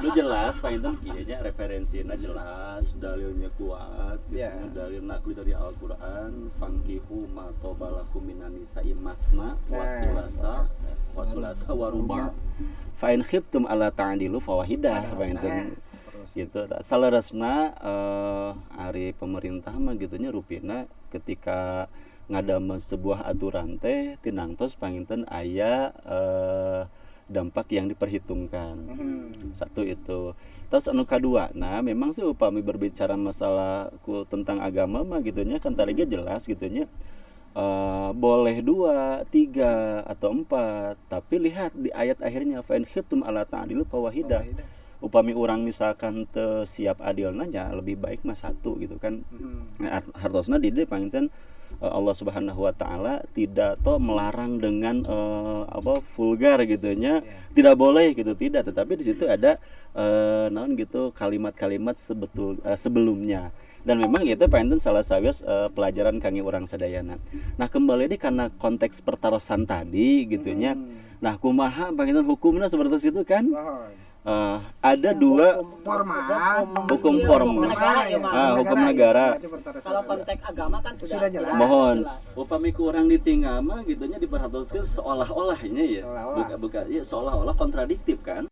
Lu jelas painten kieu nya referensina jelas, dalilnya kuat, Ya. dalil nakli dari Al-Qur'an, fankihu ma tobalakum minan nisa'i matna wasulasa waruba. Fa in khiftum alla ta'dilu fawahidah painten. Gitu salaresna ari pemerintah mah gitunya rupina ketika ngadame sebuah aturan teh tinangtos panginten aya dampak yang diperhitungkan. Satu itu. Terus anu kadua, nah memang sih upami berbicara masalah tentang agama mah gitunya kan tadinya jelas gitunya boleh 2, 3 atau 4, tapi lihat di ayat akhirnya fa in khiftum alla ta'dilu fawahidah. Upami orang misalkan teu siap adil nanya lebih baik mah 1 gitu kan. Hartosna di dieu panginten Allah Subhanahu wa taala tidak toh melarang dengan vulgar gitu nya. Tidak boleh gitu tidak, tetapi di situ ada naon gitu kalimat-kalimat sebelumnya. Dan memang itu panginten salah sawios pelajaran kangge urang sadayana. Nah, kembali ini karena konteks pertarosan tadi gitu nya. Nah, kumaha panginten hukumna seperti itu kan? Ada 2 hukum formal. Hukum negara. Kalau konteks agama kan sudah jelas. Mohon upami ku urang ditinggal mah gitunya diperhatikan seolah-olahnya ya. Bukan ya seolah-olah kontradiktif kan?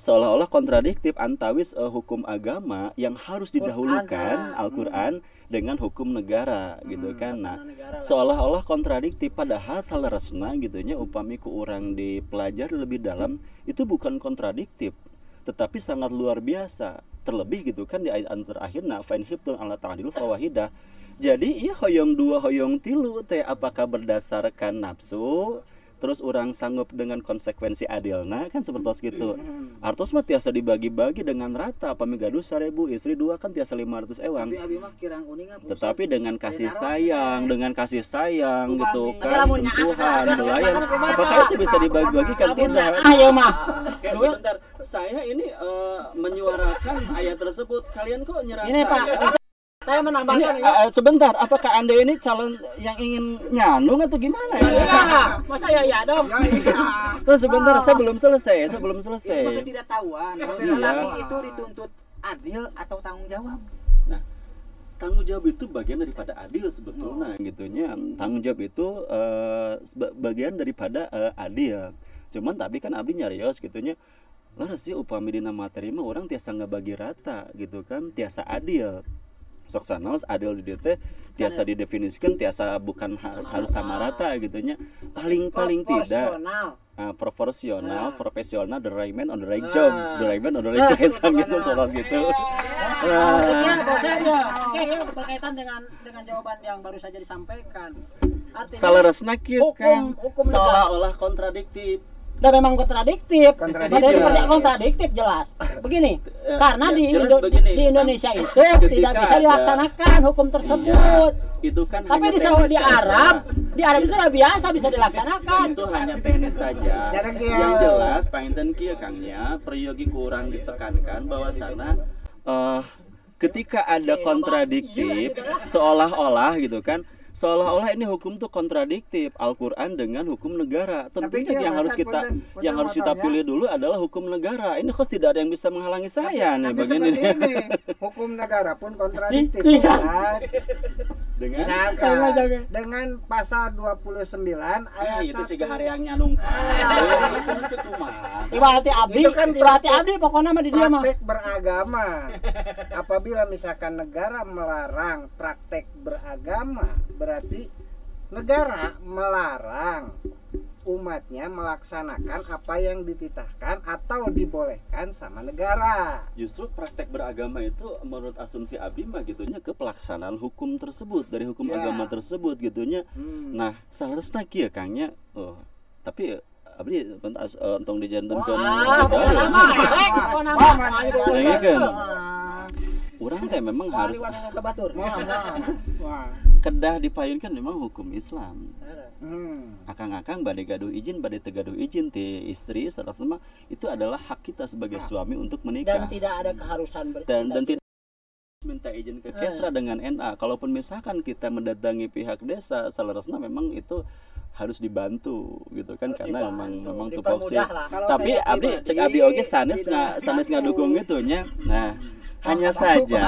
Seolah-olah kontradiktif antawis hukum agama yang harus didahulukan Al-Qur'an dengan hukum negara gitu kan. Nah, seolah-olah kontradiktif padahal saleresna gitunya upami ku urang dipelajari lebih dalam itu bukan kontradiktif tetapi sangat luar biasa. Terlebih gitu kan di ayat terakhirna fa in khiftum alla ta'dilu fawahidah. Jadi iya hoyong 2 hoyong 3 teh apakah berdasarkan nafsu terus orang sanggup dengan konsekuensi adilna kan seperti gitu. Artos mah tiasa dibagi-bagi dengan rata, pami gaduh 1000, istri 2 kan tiasa 500 ewang. Tapi abi mah kirang uning apa? Tetapi dengan kasih sayang, gitu kan, Tapi sentuhan, belayan, apakah itu bisa dibagi-bagikan? Tidak. Ayo mah. Oke, sebentar, saya ini menyuarakan ayat tersebut, kalian kok nyerang Ini Pak, saya Ini, menambahkan ya. sebentar, apakah Anda ini calon yang ingin nyandung atau gimana ya? Iya, masa ya dong. Terus sebentar, saya belum selesai. Itu mah ketidaktahuan. Tapi itu dituntut adil atau tanggung jawab. Nah, tanggung jawab itu bagian daripada adil sebetulnya gitunya. Tanggung jawab itu bagian daripada adil. Cuman tapi kan abdi nyarios gitunya. Lah sih upami dina materi mah orang tiasa ngebagi rata gitu kan, tiasa adil. Sok sanaos adil di dieu teh tiasa didefinisikan tiasa bukan harus sama rata gitunya. Paling tidak proporsional, profesional, the right man on the right job, the right man on the right place gitu soal gitu. Oke, berkaitan dengan jawaban yang baru saja disampaikan. Artinya Salaresna kieu kan hukum seolah-olah kontradiktif. Dan memang kontradiktif. Padahal seperti kontradiktif jelas. Begini, karena di Indonesia itu tidak bisa dilaksanakan hukum tersebut. Iya, itu kan tapi di Saudi Arab itu sudah biasa bisa dilaksanakan. Itu hanya teknis saja. Yang jelas panginten kieu Kangnya peryogi kurang ditekankan bahwa sana ketika ada kontradiktif seolah-olah gitu kan, seolah-olah ini hukum tuh kontradiktif Al-Qur'an dengan hukum negara. Tentunya yang harus kita pilih dulu adalah hukum negara. Ini kok tidak ada yang bisa menghalangi saya nih begini. Hukum negara pun kontradiktif. Dengan pasal 29 ayat 1. Itu sih hari yang nyalung. Ibarat abdi pokoknya mah di dia mah. Praktek beragama. Apabila misalkan negara melarang praktek beragama, berarti negara melarang umatnya melaksanakan apa yang dititahkan atau dibolehkan sama negara. Justru praktek beragama itu menurut asumsi Abdi mah gitunya ke pelaksanaan hukum tersebut dari hukum agama tersebut gitunya. Nah, salerosna kieu Kangnya. Tapi Abdi untung dijantenkeun urang teh memang harus kedah dipayunkan memang hukum Islam. Akang-akang bade gaduh izin bade teu gaduh izin ti istri sareng itu adalah hak kita sebagai suami untuk menikah. Dan tidak ada keharusan dan tidak minta izin ke Kesra dengan NA. Kalaupun misalkan kita mendatangi pihak desa salerosna memang itu harus dibantu gitu kan, karena memang tupoksi. Tapi abdi cek abdi oge sanes ngadukung gitu nya. Nah, hanya saja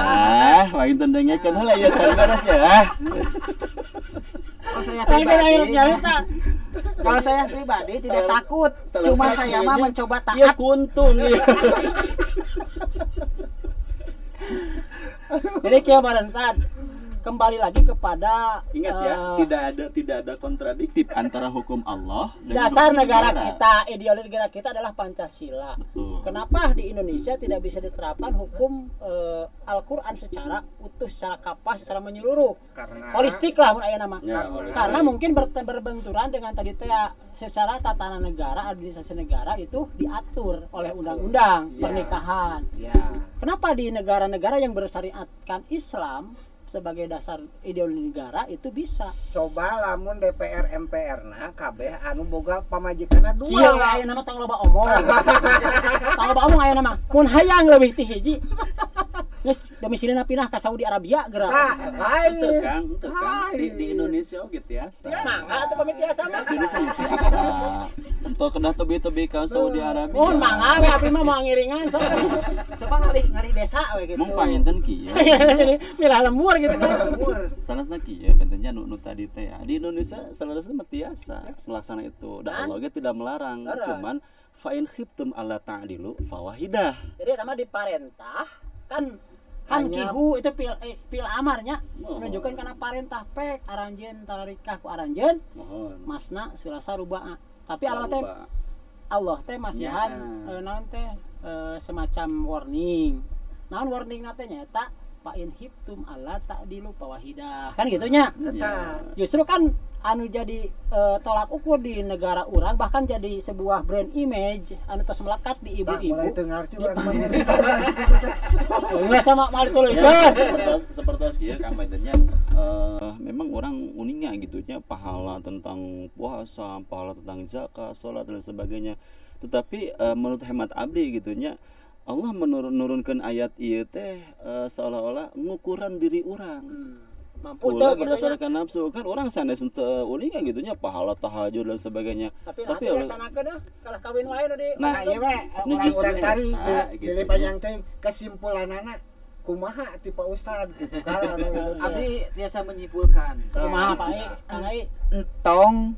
main tendengekeun heula ya can beres ya. Kalau saya pribadi tidak takut, cuma saya mah mencoba taat. Ya kuntung ya. Jadi kia barentan kembali lagi kepada ingat ya, tidak ada kontradiktif antara hukum Allah dengan dasar hukum negara kita. Ideologi negara kita adalah Pancasila. Betul. Kenapa di Indonesia tidak bisa diterapkan hukum Al-Qur'an secara utuh, secara kapas, secara menyeluruh? Karena holistik lah mun aya nama. Ya, karena mungkin berbenturan dengan tadi teh secara tatanan negara, administrasi negara itu diatur oleh undang-undang pernikahan. Kenapa di negara-negara yang bersyariatkan Islam sebagai dasar ideologi negara itu bisa? Coba lamun DPR MPR na kabeh anu boga pamajikanna dua. Kieu aya nama tong loba omong. Tong loba omong aya nama mun hayang leuwih ti hiji. Geus domisilina pindah ka Saudi Arabia geura. Itu kan di Indonesia oge tiasa. Mangga atuh pamit tiasa mah. Indonesia tiasa. Untuk kedah tebi-tebi ka Saudi Arabia. Mun mangga we abdi mah mau ngiringan sok. Coba ngali desa we gitu. Mung panginten kieu. Milah lembur gitu kan. Salasna kieu pentingnya nu tadi teh. Di Indonesia salasna mah tiasa melaksana itu. Dan Allah ge tidak melarang. Cuman fa in khiftum alla ta'dilu fawahidah. Jadi eta mah diparentah kan kihu itu pil amarnya menunjukkan karena parentah pek aranjeun tarikah ku aranjeun masna silasa rubaa. Tapi Allah teh masihan naon teh semacam warning. Naon warning na teh nyata fa in hibtum alla ta'dilu fawahidah. Kan gitunya. Ya. Justru kan anu jadi tolak ukur di negara orang, bahkan jadi sebuah brand image anu tos melekat di ibu-ibu. Mulai dengar juga Enggak sama mal itu loh. Seperti ya kampanyenya memang orang uningnya gitunya pahala tentang puasa, pahala tentang zakat, sholat dan sebagainya. Tetapi menurut hemat abdi gitunya Allah menurunkan ayat ieu teh seolah-olah ngukuran diri orang. Mampu Ulah tuh berdasarkan nafsu kan orang sanes teu uning gitunya pahala tahajud dan sebagainya. Tapi dilaksanakeun dah kalah kawin wae nu di. Nah, ieu we orang-orang tadi gitu. pilih panjang teh kesimpulanana kumaha ti Pak Ustad gitu kan anu itu. Abdi tiasa menyimpulkan. Kumaha Pak Ai? Kang Ai. Entong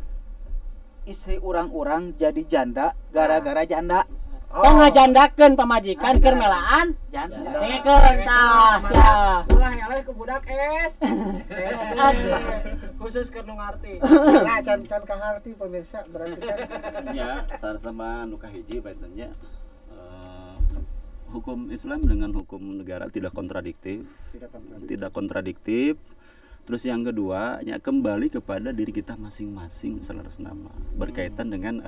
istri orang-orang jadi janda gara-gara janda. Tong ngajandakeun pamajikan keur melaan. Janda. Dengekeun tah sia. Ulah nyaleh ke budak es. Khusus keur nu ngarti. Nah, can kaharti pemirsa berarti kan Ya, sama nu kahiji baitnya hukum Islam dengan hukum negara tidak kontradiktif. Tidak kontradiktif. Terus yang kedua, ya kembali kepada diri kita masing-masing selaras nama berkaitan dengan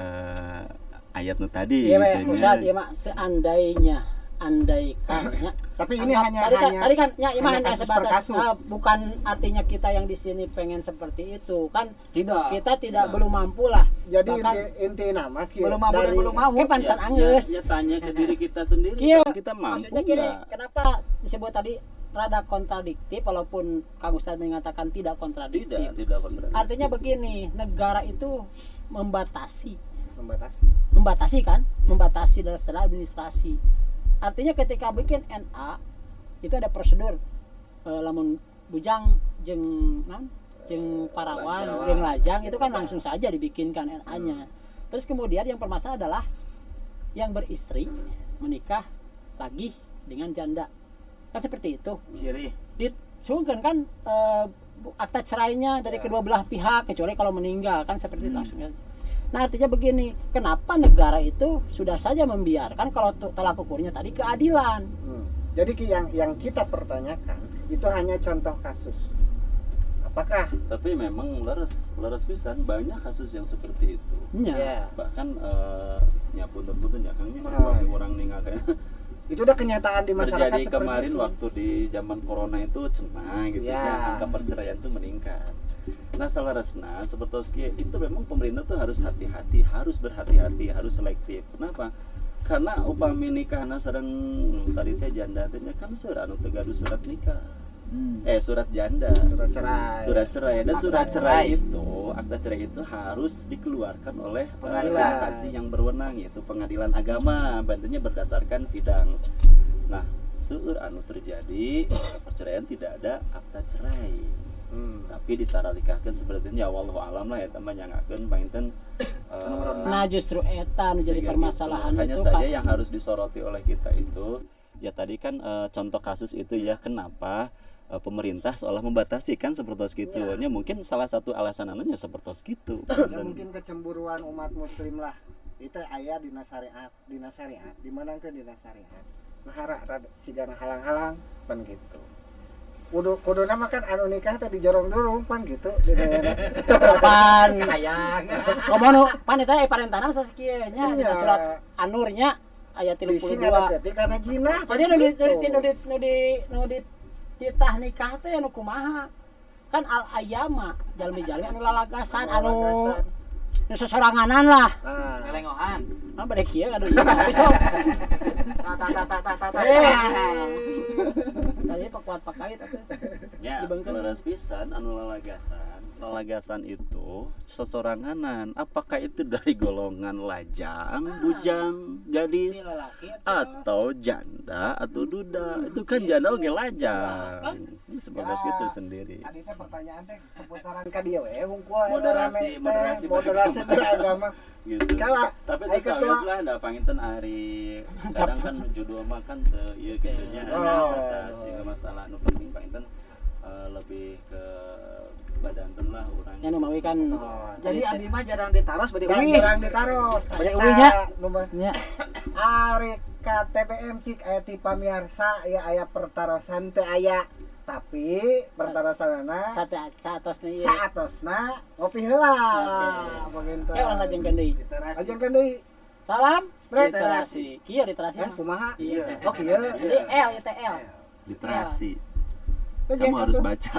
ayat nu tadi Iya, gitu Ustaz, iya mak seandainya andaikan ya. tapi ini Tadi kan ya imah hanya kasus per sebatas kasus. bukan artinya kita yang di sini pengen seperti itu kan. Tidak. Kita tidak belum mampu lah. Jadi Bahkan inti nama kieu Belum mampu dan dari- belum mau. ke pancan anggeus. Ya tanya ke diri kita sendiri, Iya. kita mampu Maksudnya gini, nggak? kenapa disebut tadi rada kontradiktif walaupun Kang Ustaz mengatakan tidak kontradiktif. Tidak kontradiktif. Artinya begini, negara itu membatasi. membatasi kan, membatasi dalam secara administrasi. Artinya ketika bikin NA itu ada prosedur, lamun bujang jeng parawan jeng lajang itu kan langsung saja dibikinkan NA-nya. Terus kemudian yang permasalahan adalah yang beristri menikah lagi dengan janda, kan seperti itu. Ciri. Disungkan kan akta cerainya dari kedua belah pihak kecuali kalau meninggal kan seperti itu langsung. Nah artinya begini, kenapa negara itu sudah saja membiarkan kalau tolak ukurnya tadi keadilan. Jadi yang kita pertanyakan itu hanya contoh kasus. Apakah Tapi memang leres pisan banyak kasus yang seperti itu. Ya. Bahkan ya punten-punten ya Kang orang ninggalkan itu udah kenyataan di masyarakat terjadi seperti kemarin itu. waktu di zaman corona itu cenah gitu Ya. ya, angka perceraian itu meningkat. Nah selaresna seperti itu memang pemerintah tuh harus hati-hati, harus berhati-hati, harus selektif. Kenapa? Karena upami nikahna sareng tadi teh janda teh kan seueur anu teu gaduh surat nikah. Surat janda, surat cerai dan surat cerai itu, akta cerai itu harus dikeluarkan oleh Pengadilan. instansi yang berwenang yaitu pengadilan agama, bantunya berdasarkan sidang. Nah, seueur anu terjadi perceraian tidak ada akta cerai. Tapi ditaralikakeun seperti ini ya wallahu alam lah ya teman nyangakeun painten Nah justru eta menjadi sehingga permasalahan gitu. Hanya itu saja kan. yang harus disoroti oleh kita itu ya tadi kan contoh kasus itu ya kenapa pemerintah seolah membatasi kan seperti itu. Ya mungkin salah satu alasan anunya seperti itu. Ya mungkin kecemburuan umat muslim lah. Itu aya dina syariat, dimenangkeun dina syariat. Nah sigana halang-halang pan gitu. Kuduna mah kan anu nikah teh dijorong-dorong pan gitu di daerah. Kapan hayang. Komono pan eta parentana sakieu nya Iya. surat anurnya ayat Bisi 32. ngadat karena jinah. Jadi nu di titah nikah teh anu kumaha? Kan al ayama jalmi-jalmi anu lalagasan anu sesoranganan lah. Nah, Melengohan. Nah bade kieu aduh ieu habis sok. Tadi pakuat pakait atuh. Ya, Dibengkel. leres pisan anu lalagasan. Lalagasan itu sesoranganan. Apakah itu dari golongan lajang, bujang, gadis, Ini lelaki atau janda atau duda? Itu kan janda oge lajang. Ini sebagai Ya. gitu sendiri. tadi teh pertanyaan teh seputaran ka dieu we hungkul Moderasi moderasi beragama. Gitu. Kalah. Tapi Ai itu ketua. lah ada panginten hari kadang kan judul makan teu ieu kitu nya Oh. sehingga masalah nu penting panginten lebih ke badanten lah urang. Nya nu mawi kan. Jadi abdi mah jarang ditaros bade Dan uih. jarang ditaros. Bade uih nya. Nya. Ari ka TBM cik aya ti pamirsa ya aya pertarosan teu aya. Tapi pertarosanana Saatosna ieu. saatosna ngopi heula. Begitu. Orang lajengkeun deui. Literasi. Ajengkeun deui. Salam Literasi. Kieu literasi. Eh kumaha? Iya. Oh kieu. Jadi L itu L. Literasi. Teu Kamu jeung harus atuh. baca.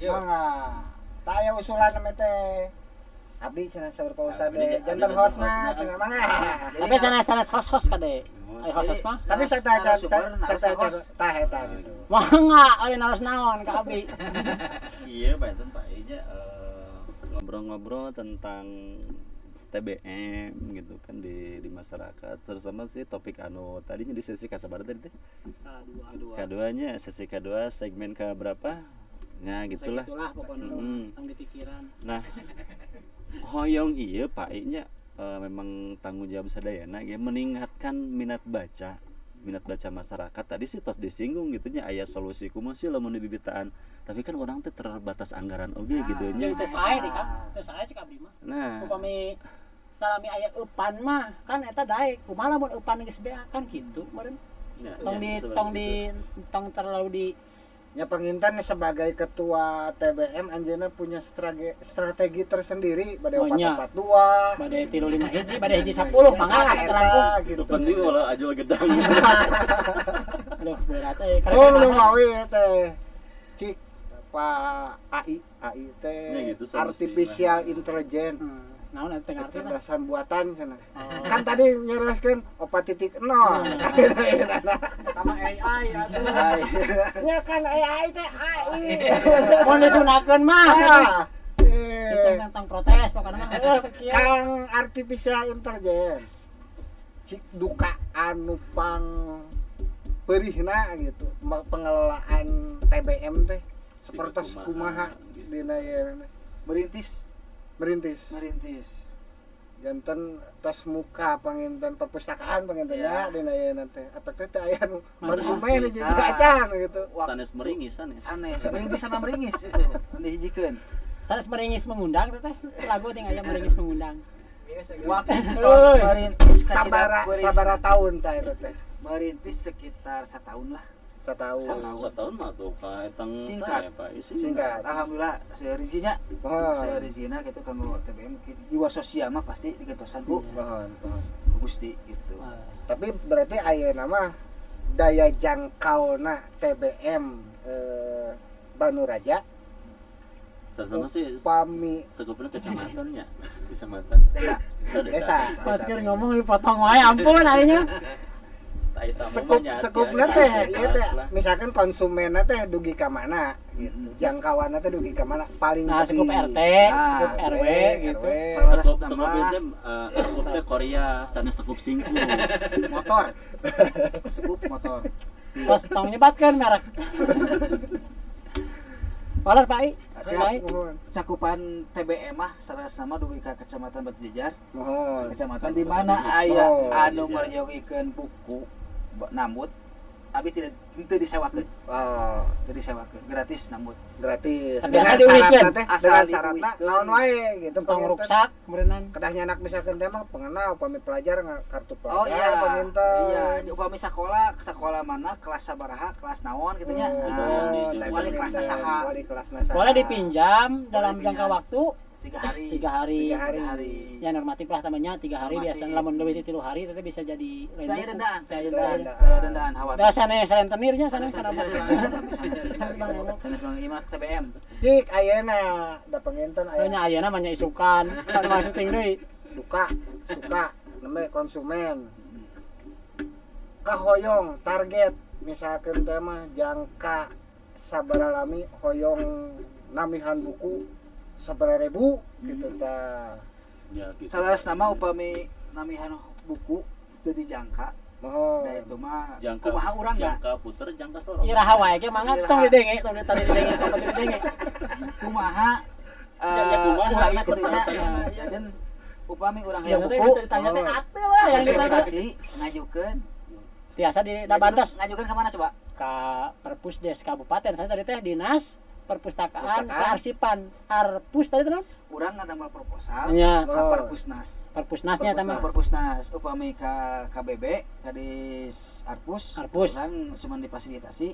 Mangga. Tak aya usulan nama teh. Abdi cenah saur Pak Ustad teh. Janten hostna cenah mangga. Tapi sana host kade. Ai host mah. Tapi saya tah eta gitu. Mangga ari naros naon ka abi. Iya, Pak itu Pak Ija ngobrol-ngobrol tentang TBM gitu kan di masyarakat. Terus sama sih topik anu tadinya di sesi kasabar tadi teh. Keduanya sesi kedua segmen ke berapa? Ya gitulah. Itulah pokoknya sang di pikiran. Nah, hoyong iya Pak Ija memang tanggung jawab sadayana ya meningkatkan minat baca masyarakat. Tadi sih tos disinggung gitunya aya solusi kumaha sih lamun bibitaan. Tapi kan orang teh terbatas anggaran oge gitu nya. Jeung teh sae di Kak. Teh sae cek abdi mah. Nah, Upami salami aya eupan mah kan eta daek. Kumaha lamun eupan geus bea kan kitu meureun. ya, Tong terlalu di Nya Panginten sebagai ketua TBM anjeunna punya strategi tersendiri bade Oh, nya. 442. bade 35 hiji, bade hiji 10 mangga Nah, kita terangkum. gitu. itu penting malah ajol gedang. Aduh, berat euy. Oh, lu mawi teh. Cik Pak AI teh Ya, gitu, solusi. artificial intelligence. Naon eta teh ngartina? Kecerdasan buatan sana. Oh. Kan tadi nyereskeun 4.0. Sama AI atuh. Ya kan AI teh AI. Mun disunakeun mah. Bisa Eh, tentang protes pokoknya mah. Kieu. Kang artificial intelligence. Cik duka anu pang perihna gitu pengelolaan TBM teh seperti kumaha dina ieu merintis janten tos muka panginten perpustakaan panginten ya dina ieu teh apa teh aya nu konsumen hiji acan gitu. Sanes meringis sanes. Meringis sama meringis itu dihijikeun. Sanes meringis mengundang teh. Lagu ting aya meringis mengundang. Waktu tos merintis sabara tahun tah eta teh. Merintis sekitar 1 tahun lah. Setahun mah tuh kaetang Singkat. saya Pak Singkat. Alhamdulillah serezekinya Mohon. serezekina gitu kanggo TBM jiwa sosial mah pasti digentosan Bu Mohon. Gusti gitu. Tapi berarti ayeuna mah daya jangkauna TBM Banu Raja sama sih upami sekupnya kecamatannya kecamatan Desa. desa. Pas keur ngomong dipotong wae ampun aingnya. Sekupna teh ieu teh misalkan konsumenna teh dugi ka mana gitu. Jangkauanna teh dugi ka mana paling Nah, tepi. sekup RT, sekup RW gitu. Salah sekup nama sekup teh Korea sana sekup singku motor. Sekup motor. Pas tong nyebatkeun merek. Walar Pak I. Siap. Pak I. Mohon. Cakupan TBM mah salah sama dugi ka Kecamatan Batu Jajar. Mohon. Kecamatan di mana aya Oh, anu iya. marjogikeun buku nambut abi tidak teu disewakeun. Oh, Teu disewakeun, gratis nambut. gratis. Tapi Dengan asal diulikeun. syaratna teh, Asal dengan syaratna diulikeun. naon wae gitu Tong penginten. ruksak meureunnan. Kedah nyanak misalkan teh mah pengenal upami pelajar kartu pelajar Oh iya, penginten. iya. Upami sekolah mana kelas sabaraha, kelas naon gitu nya. Oh, Nah, tadi wali kelasna saha? Wali kelasna saha? Boleh dipinjam dalam Boleh jangka pinjam. waktu 3 hari. 3 hari. 3 hari. Ya normatif lah namanya 3 hari Normatif. biasa lamun leuwih ti 3 hari tapi bisa jadi lain Daya buku. dendaan, Daya dendaan. dendaan. Daya dendaan hawa. Da sanes rentenirnya sanes kana Sanes Bang Imas TBM. Cik ayeuna da penginten Soalnya aya ayeuna mah nya isukan, kan marketing deui. duka suka namanya konsumen. Kahoyong target misalkan teh mah jangka sabaraha lami hoyong namihan buku sabaraha ribu gitu tah. ya gitu. Salah nama upami namihan buku itu dijangka. Mohon. Da itu mah jangka kumaha urang da. jangka puter jangka sorong Iraha wae ge mangga tong didenge, tong tadi didenge, tong tadi didenge. Kumaha Ya, kumaha urangna ikut kitu nya. alasan. Jadi upami urang Yang hayang teh buku ditanya teh ate lah yang ditanya. konsultasi ngajukeun. Tiasa di da bantos Ngajukeun ka mana coba? ka Perpusdes kabupaten saya tadi teh dinas perpustakaan Perpustakaan. kearsipan Arpus tadi tenan Urang ngadamel proposal nya ka Perpusnas. Perpusnasnya teh mah Perpusnas upami ka KBB Kadis Arpus Arpus. urang cuma difasilitasi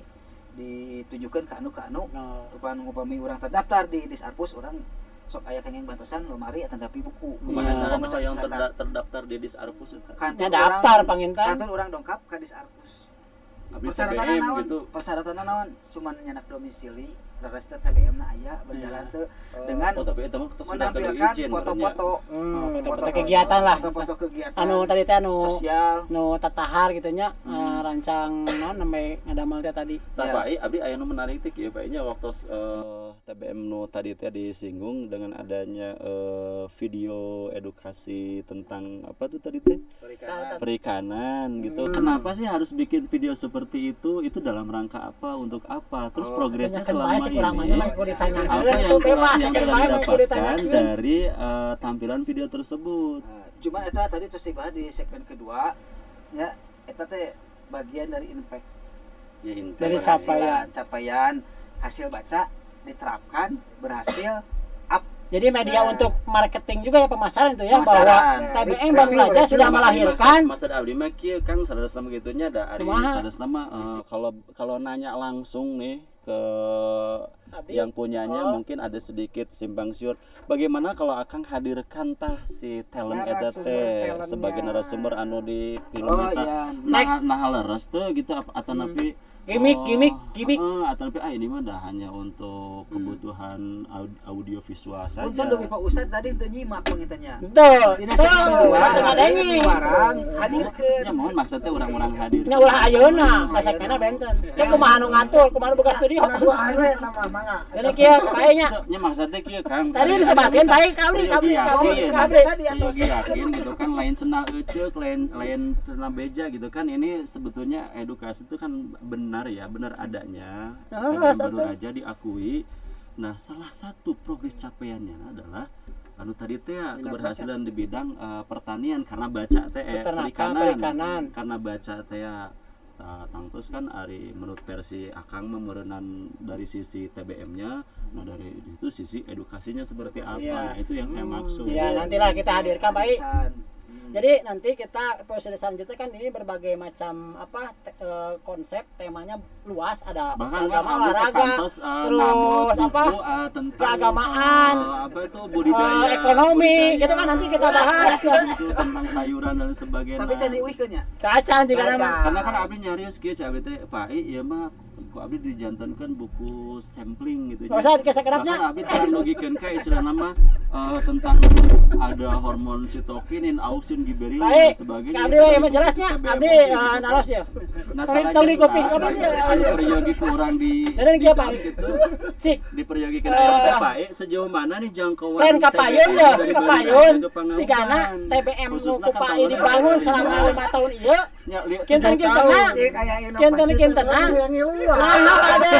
ditujukeun ka anu no. upami urang terdaftar di Dis Arpus urang sok aya kenging bantosan lomari atanapi buku. kumaha Ya. carana yang terdaftar di Dis Arpus eta Nya daftar panginten. Kantor urang dongkap ka Dis Arpus. Abi Persyaratanna TBM naon? gitu Persyaratanna naon? Cuman nyanak domisili, leres teh TBM na aya berjalan teh dengan oh tapi eta mah sudah menampilkan izin foto-foto Foto-foto kegiatan lah. foto-foto kegiatan Anu tadi teh anu sosial. nu tatahar gitu nya rancang naon namanya ngadamel teh tadi. Tah Ya. Pak I, abdi aya nu menarik teh kieu Pak nya waktu TBM nu tadi teh disinggung dengan adanya video edukasi tentang apa tuh tadi teh perikanan gitu. Kenapa sih harus bikin video seperti itu? Itu dalam rangka apa? Untuk apa? Terus progresnya selama ini apa yang telah didapatkan dari tampilan video tersebut? Nah, cuman eta tadi terus dibahas di segmen kedua ya eta teh bagian dari impact Ya Dari intinya capaian hasil baca diterapkan berhasil up Jadi media untuk marketing juga ya pemasaran itu ya Pemasaran. bahwa TBM Banu Raja sudah melahirkan masa abdi mah kieu Kang saudara gitunya da ari Kumaha? saudara kalau nanya langsung nih ke Abdi. yang punyanya mungkin ada sedikit simpang siur. Bagaimana kalau Akang hadirkan tah si talent eta Narasumber teh talentnya. sebagai narasumber anu di film Oh, eta? iya. Next. Nah leres teh gitu atau napi Gimik. atau napi ini mah dah hanya untuk kebutuhan audio visual saja. Punten demi Pak Ustad tadi teu nyimak pengitanya. Betul. Dina segmen kedua adanya. barang hadirkeun. Ya mohon maksudnya orang-orang hadir. Nya ulah ayeuna, segmenna benten. Ya kumaha nu ngatur, kumaha nu boga studio. Dua akhirnya nama mangga. Jadi kieu kayaknya Ya maksudnya kieu Kang. tadi disebatkeun baik kabri. Tadi atau Yakin gitu kan lain cenah eceuk lain cenah beja gitu kan ini sebetulnya edukasi itu kan benar adanya Ah, dan baru aja diakui. Nah salah satu progres capaiannya adalah anu tadi teh keberhasilan di bidang pertanian karena baca teh Perikanan. karena baca teh tangtus kan ari menurut versi Akang memerenan dari sisi TBM-nya, nah dari itu sisi edukasinya seperti apa. Iya. Nah, itu yang saya maksud. Ya nantilah kita hadirkan baik. Jadi nanti kita episode selanjutnya kan ini berbagai macam konsep, temanya luas, ada bahkan agama, ambil olahraga, kantos, terus tentang keagamaan, apa itu budidaya, ekonomi, gitu kan nanti kita bahas ya. itu tentang sayuran dan sebagainya. Tapi can diuihkeun nya. Kacan juga nama. Karena kan abdi nyarios kieu ca abdi teh Pak ya mah ku abdi dijantankan buku sampling gitu. Masa dikasih kenapnya? Bahkan abdi teh nugikeun ka istilah nama tentang ada hormon sitokinin, auksin, giberillin dan sebagainya. Abdi we mah jelasnya, abdi naros ya. Nah, Tong di kopi kopi peryogi kurang di jadi kieu Pak. gitu. Cik, Diperyogikan aya Pak sejauh mana nih jangkauan lain kapayun TBM ya, dari kapayun. Bandung ke Pangandaran? Sigana TBM nu Khususna ku kan Pai tahun dibangun eta. selama 5 tahun ieu. Kinten Cik aya inovasi Kinten yang ngiluan. Nah, Pade.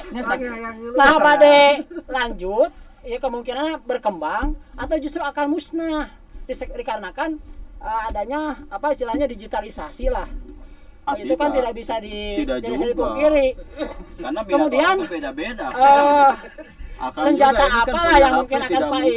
Yang ngiluan. Nah, Pade lanjut, ya kemungkinan berkembang atau justru akan musnah dikarenakan adanya apa istilahnya digitalisasi lah. Itu kan tidak bisa tidak dipungkiri. Karena Kemudian beda-beda. Senjata apalah yang mungkin akan Pai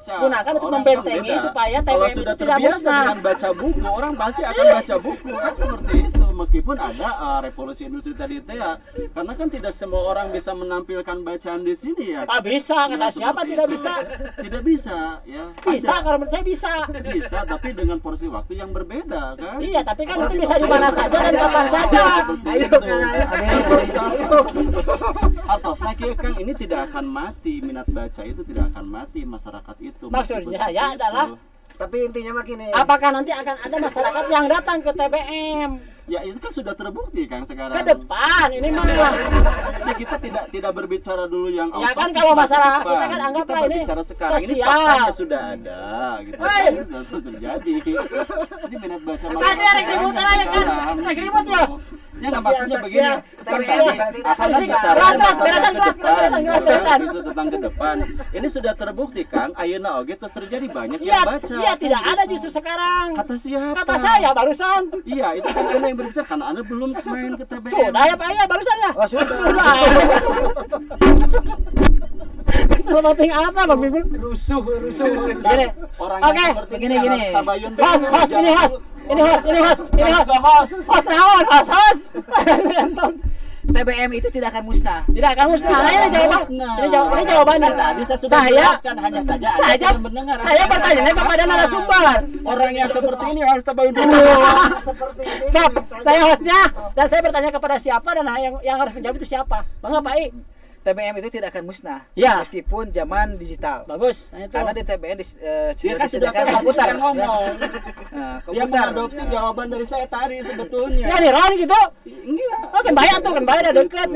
gunakan untuk membentengi supaya kalau TBM sudah itu tidak terbiasa musnah. dengan baca buku, orang pasti akan baca buku kan seperti itu. Meskipun ada revolusi industri tadi itu ya, karena kan tidak semua orang bisa menampilkan bacaan di sini ya. Bisa, kata Ya, siapa seperti tidak itu. bisa? Tidak bisa ya. Bisa, Ada. kalau menurut saya bisa. Bisa, tapi dengan porsi waktu yang berbeda kan. Iya, tapi kan itu bisa di mana saja dan kapan saja. Ayo, Artos, nah Kang ini tidak akan mati, minat baca itu tidak akan mati masyarakat itu. Maksudnya Meskipun saya seperti adalah itu. Tapi intinya mah gini. apakah nanti akan ada masyarakat yang datang ke TBM Ya itu kan sudah terbukti Kang sekarang. ke depan ini mah? Ya, kita tidak berbicara dulu yang Ya kan out of kalau masa masalah depan. kita kan anggaplah Kita ini berbicara sekarang ini sosial. faktanya sudah ada gitu. Hei. Kan, sudah terjadi. Ini minat baca Tadi rek ribut aja kan. Rek ribut ya. Ya nggak maksudnya begini. TBM Apakah secara Kelas, masa beresan, ke kelas, depan, beresan. isu tentang ke depan. Ini sudah terbukti Kang, ayeuna oge terus terjadi banyak Iya, yang baca. iya tidak Kan ada gitu. justru sekarang. Kata siapa? Kata saya barusan. Iya, itu kan Anda yang berbicara karena Anda belum main ke TBM. Sudah ya Pak ya barusan ya. Oh, sudah. Kalau penting apa Bang Bibul? Rusuh. Gini. Orang Oke, yang seperti begini, ini gini. harus tabayun dulu. Host, ini host. Ini host. Saya juga host. Host naon, host. TBM itu tidak akan musnah. Tidak akan musnah. Nah, ini jawaban. Ini jawabannya. Tadi saya sudah menjelaskan, hanya saja Anda tidak mendengar. Saya bertanya kepada narasumber. Orang yang seperti ini harus tabayun dulu. Seperti ini. Stop. Saya hostnya dan saya bertanya kepada siapa dan yang harus menjawab itu siapa. Bang Pai. TBM itu tidak akan musnah. Ya. Meskipun zaman digital. Bagus. Nah, itu. Karena di TBM Dia kan sudah disediakan tahu komputer. saya ngomong. Nah, Dia komputer. mengadopsi jawaban dari saya tadi sebetulnya. Ya nih Ron gitu. Enggak. Oh kan bayar tuh kan bayar ada dekat.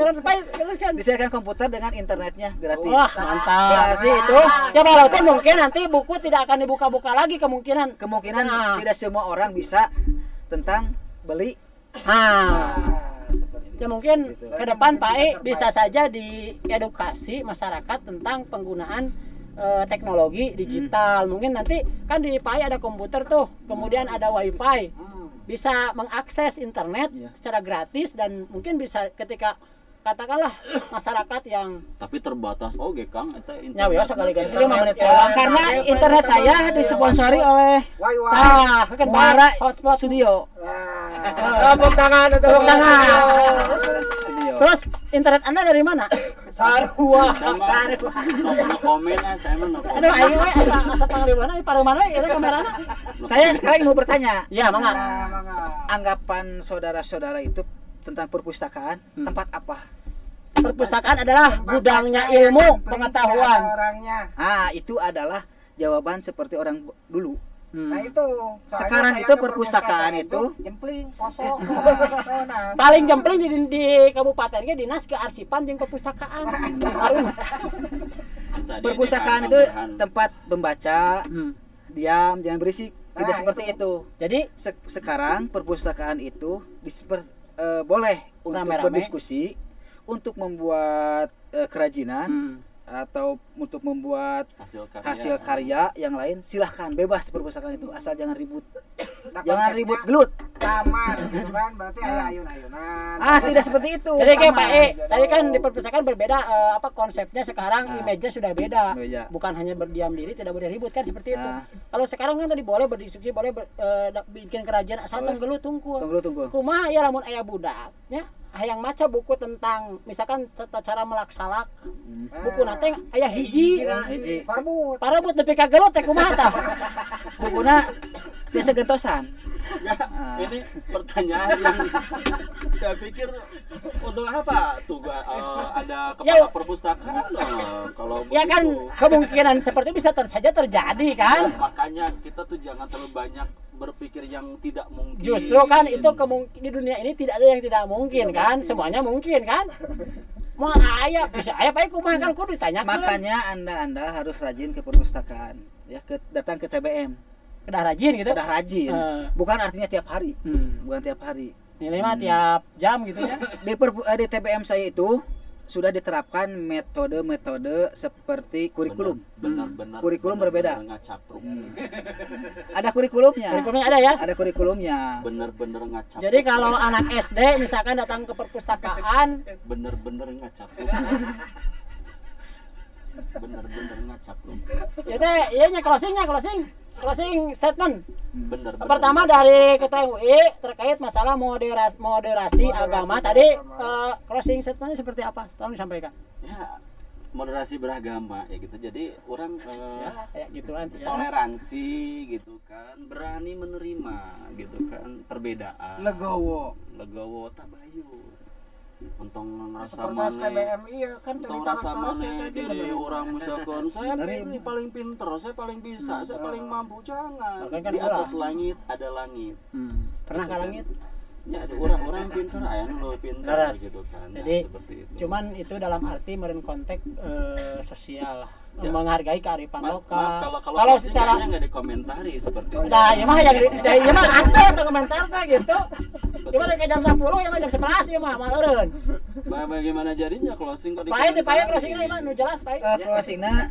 Kan. Disediakan komputer dengan internetnya gratis. Wah mantap. Berarti itu Ya walaupun mungkin nanti buku tidak akan dibuka-buka lagi kemungkinan. kemungkinan Nah. tidak semua orang bisa tentang beli. Nah, ya mungkin ke depan Pak E bisa saja diedukasi masyarakat tentang penggunaan teknologi digital. Mungkin nanti kan di Pak E ada komputer tuh, kemudian ada wifi, bisa mengakses internet secara gratis dan mungkin bisa ketika katakanlah masyarakat yang Tapi terbatas oke Kang eta ya biasa kali ganti 5 menit saya Karena internet saya disponsori oleh ah kan Muara hotspot Studio. tepuk tangan tepuk tangan. Studio. Terus internet Anda dari mana? Sarua. no komen saya mah no komen. Aduh, ayo we asa panglima di pareuman we eta kamerana. Saya sekarang mau bertanya, Ya, mangga. anggapan saudara-saudara itu tentang perpustakaan tempat apa? Perpustakaan adalah gudangnya ilmu, pengetahuan. Orangnya. Ah, itu adalah jawaban seperti orang dulu. Nah itu. Sekarang Soalnya itu saya ke perpustakaan itu jempling kosong. Nah, Paling jempling di kabupaten ge dinas kearsipan jeung perpustakaan. Harus. Tadi perpustakaan di itu tambahan. tempat membaca, diam, jangan berisik. Tidak Nah, seperti itu. Jadi Sekarang perpustakaan itu boleh untuk Rame-rame. berdiskusi, untuk membuat kerajinan, atau untuk membuat hasil karya yang lain, silahkan bebas perpustakaan itu, asal jangan ribut. Jangan ribut gelut. Taman gitu kan, berarti ada ayun-ayunan. Tidak seperti itu. Jadi kayak Taman. Pak E, tadi kan di perpustakaan berbeda konsepnya sekarang, image-nya sudah beda. Bukan hanya berdiam diri, tidak boleh ribut kan seperti itu. Kalau sekarang kan tadi boleh berdiskusi, boleh bikin kerajaan asal tunggu tunggu. Kumaha ya lamun aya budaknya hayang maca buku tentang misalkan tata cara melaksalak. Buku nate aya hiji. Parabut nepi ka gelut teh kumaha tah? Bukuna biasa gentosan. Ini pertanyaan yang saya pikir untuk apa tuh ada kepala perpustakaan kalau ya kan kemungkinan seperti bisa saja terjadi kan. Makanya kita tuh jangan terlalu banyak berpikir yang tidak mungkin. Justru kan itu di dunia ini tidak ada yang tidak mungkin kan, semuanya mungkin kan. Mau aya bisa aya bae kumaha kan kudu ditanyakeun. Makanya Anda harus rajin ke perpustakaan ya, datang ke TBM. Udah rajin gitu. Udah rajin. Bukan artinya tiap hari. Bukan tiap hari. Nilai mah tiap jam gitu ya. Di TBM saya itu sudah diterapkan metode-metode seperti kurikulum. Benar-benar kurikulum berbeda. Ngacapruk. Ada kurikulumnya. Kurikulumnya ada ya? Ada kurikulumnya. Benar-benar ngacapruk. Jadi kalau anak SD misalkan datang ke perpustakaan, benar-benar ngacapruk. Benar-benar ngacapruk. Ya teh, iya closing statement. Benar. Pertama dari Ketua MUI terkait masalah moderasi agama tadi, closing statementnya seperti apa? Tolong disampaikan. Ya, moderasi beragama ya gitu. Jadi orang ya gituan ya. Toleransi gitu kan, berani menerima gitu kan perbedaan. Legowo tabayu. Untung rasa Perpres mana TBM iya kan untung rasa mana diri orang misalkan saya paling pinter, saya paling bisa, saya paling mampu. Jangan. Di atas langit ada langit. Pernah ke langit? Ya ada orang pinter, ayah lo pinter gitu kan. Jadi seperti itu. Cuman itu dalam arti meren konteks sosial, menghargai kearifan lokal. Kalau secara nggak dikomentari seperti itu. Nah, ya mah ada atau komentar teh gitu. Gimana kayak jam 10 ya mah jam 11 ya mah maleureun. Bagaimana jadinya closing kok dikomentari? Pae closingna mah nu jelas pae. Closingna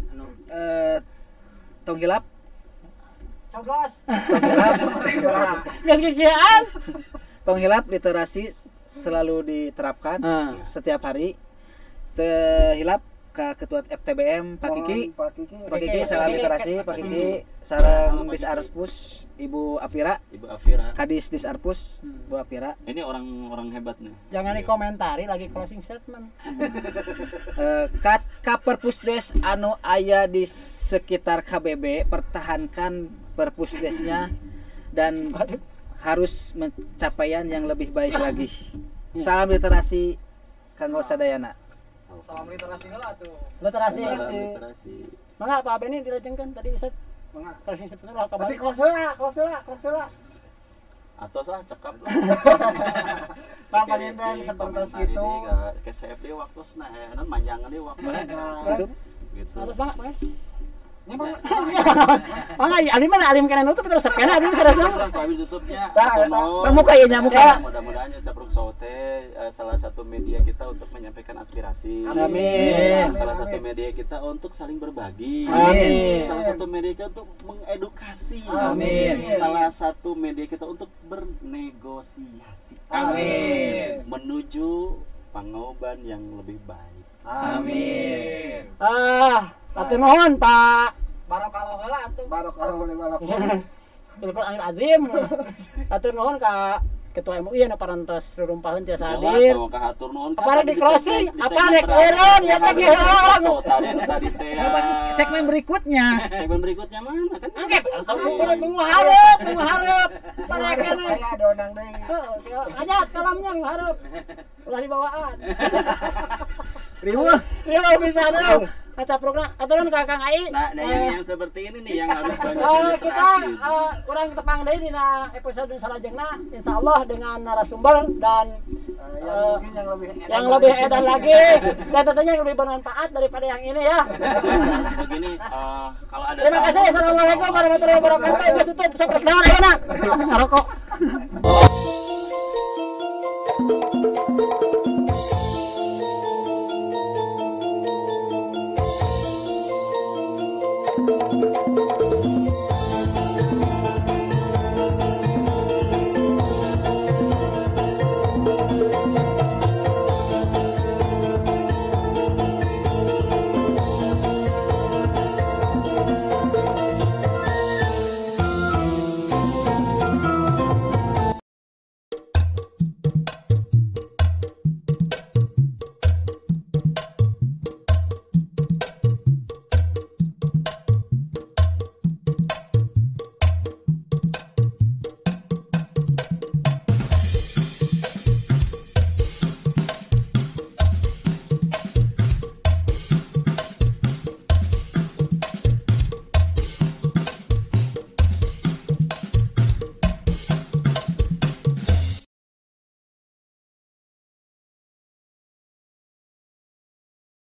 tong hilap. Coblos. Geus kikieuan. Tong hilap literasi selalu diterapkan setiap hari. Hilap ka ketua FTBM Pak Kiki salam literasi Pak Kiki sareng Dis Arpus Ibu Afira Kadis Dis Arpus Bu Afira. Ini orang hebat nih. Jangan dikomentari lagi closing statement. Ka perpusdes anu aya di sekitar KBB pertahankan perpusdesnya dan harus mencapaian yang lebih baik lagi. Salam literasi kanggo sadayana. Salam literasi heula tuh. Literasi. Mangga Pak Beni dirajengkeun tadi Ustaz. Mangga closing statement lah kabari. Close lah. Atau salah cekap lah. Pak Panginten sepertos gitu. Ke CFD waktu anu manjangan deui waktu. Gitu. Terus mangga. Mangga alim kana nutup terus sepena alim serius. Kami tutupnya. Termuka ya nyamuka. Mudah-mudahan Capruk Saute salah satu media kita untuk menyampaikan aspirasi. Amin. Salah satu media kita untuk saling berbagi. Amin. Salah satu media kita untuk mengedukasi. Amin. Salah satu media kita untuk bernegosiasi. Amin. Menuju pangauban yang lebih baik. Amin. Atur nuhun Pak. Barokallah heula atuh. Barokallah. Al-Qur'an azim. Atur nuhun ka Ketua MUI anu parantos rurumpaheun tiasa hadir. Apa di closing? Apa rek eureun ya teh geus. Tadi teh. Segmen berikutnya mana kan? Oke, minggu hareup. Parekeun. Aya donang deui. Ajat kalamnya minggu hareup. Ulah dibawaan. Riweuh bisa anu. Caprukna aturun ka Kang Ai. Nah, yang seperti ini nih yang harus banyak kita kurang tepang deui dina episode salajengna insyaallah dengan narasumber dan yang lebih edan lagi dan tentunya yang lebih bermanfaat daripada yang ini ya. Begini kalau ada Terima kasih. Assalamualaikum warahmatullahi wabarakatuh. Tutup sok rek daun ayeuna. Ngarokok.